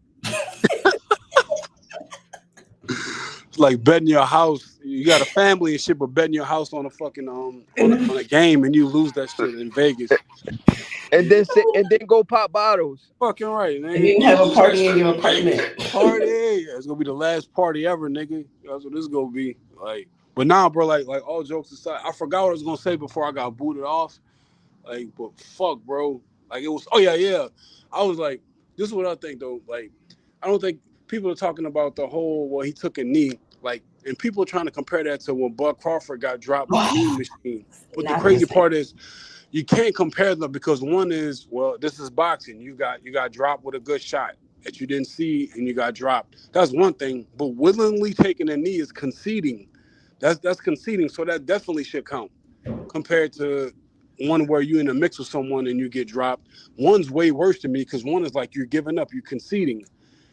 It's like betting your house. You got a family and shit, but betting your house on a fucking on a game and you lose that shit in Vegas. And then go pop bottles. Fucking right, man. And you have a party in your apartment. Party, yeah. It's gonna be the last party ever, nigga. That's what this gonna be. Like, but now, bro, like all jokes aside, I forgot what I was gonna say before I got booted off. Like, but fuck, bro. Like it was. Oh yeah. I was like, this is what I think though. Like, I don't think people are talking about the whole. Well, he took a knee. Like, and people are trying to compare that to when Buck Crawford got dropped with the knee machine. But the crazy part is, you can't compare them because one is, well, this is boxing. You got dropped with a good shot that you didn't see and you got dropped. That's one thing. But willingly taking a knee is conceding. That's conceding. So that definitely should count compared to one where you're in a mix with someone and you get dropped. One's way worse to me because one is like you're giving up, you're conceding.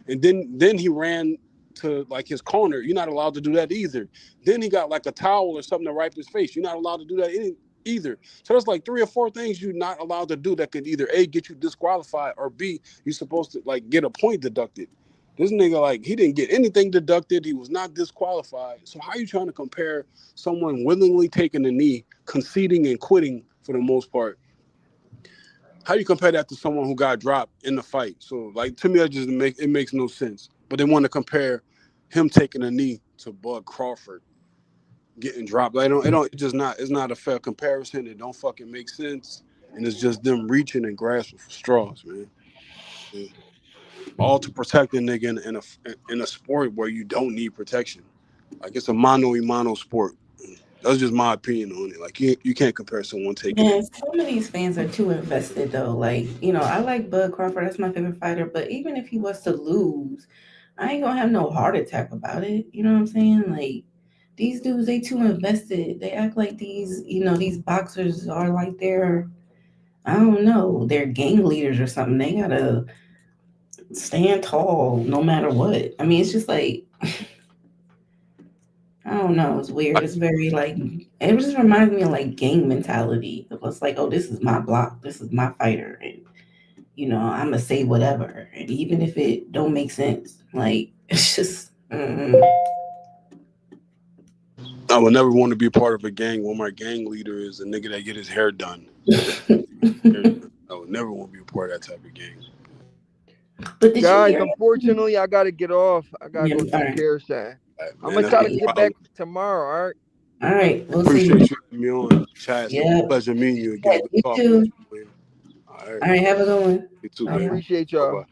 And then he ran to like his corner. You're not allowed to do that either. Then he got like a towel or something to wipe his face. You're not allowed to do that either. So there's like 3 or 4 things you're not allowed to do that could either A, get you disqualified, or B, you're supposed to like get a point deducted. This nigga, like, he didn't get anything deducted. He was not disqualified. So how you trying to compare someone willingly taking a knee, conceding and quitting for the most part? How you compare that to someone who got dropped in the fight? So, like, to me, it makes no sense. But they want to compare him taking a knee to Bud Crawford getting dropped. Like, it's not a fair comparison. It don't fucking make sense. And it's just them reaching and grasping for straws, man. Yeah. All to protect a nigga in a sport where you don't need protection. Like, it's a mano-a-mano sport. That's just my opinion on it. Like, you can't compare someone taking Yeah, it. some of these fans are too invested though. Like, I like Bud Crawford, that's my favorite fighter, but even if he was to lose, I ain't gonna have no heart attack about it. You know what I'm saying? Like, these dudes, they too invested. They act like these boxers are like I don't know, they're gang leaders or something. They gotta stand tall no matter what. I mean, it's just like, I don't know. It's weird. It's very like, it just reminds me of like gang mentality. It's like, oh, this is my block. This is my fighter. And, I'm going to say whatever. And even if it don't make sense, like, it's just, I would never want to be part of a gang where my gang leader is a nigga that get his hair done. I would never want to be a part of that type of gang. But guys, unfortunately, I got to get off. I got to go all to right. care side. Man, I'm going to try to get back tomorrow, all right? All right. We'll Appreciate see. you having me on, chat. Yeah. Pleasure meeting you again. You too. All right. All right. Have a good one. You too, I man. appreciate y'all. Bye-bye.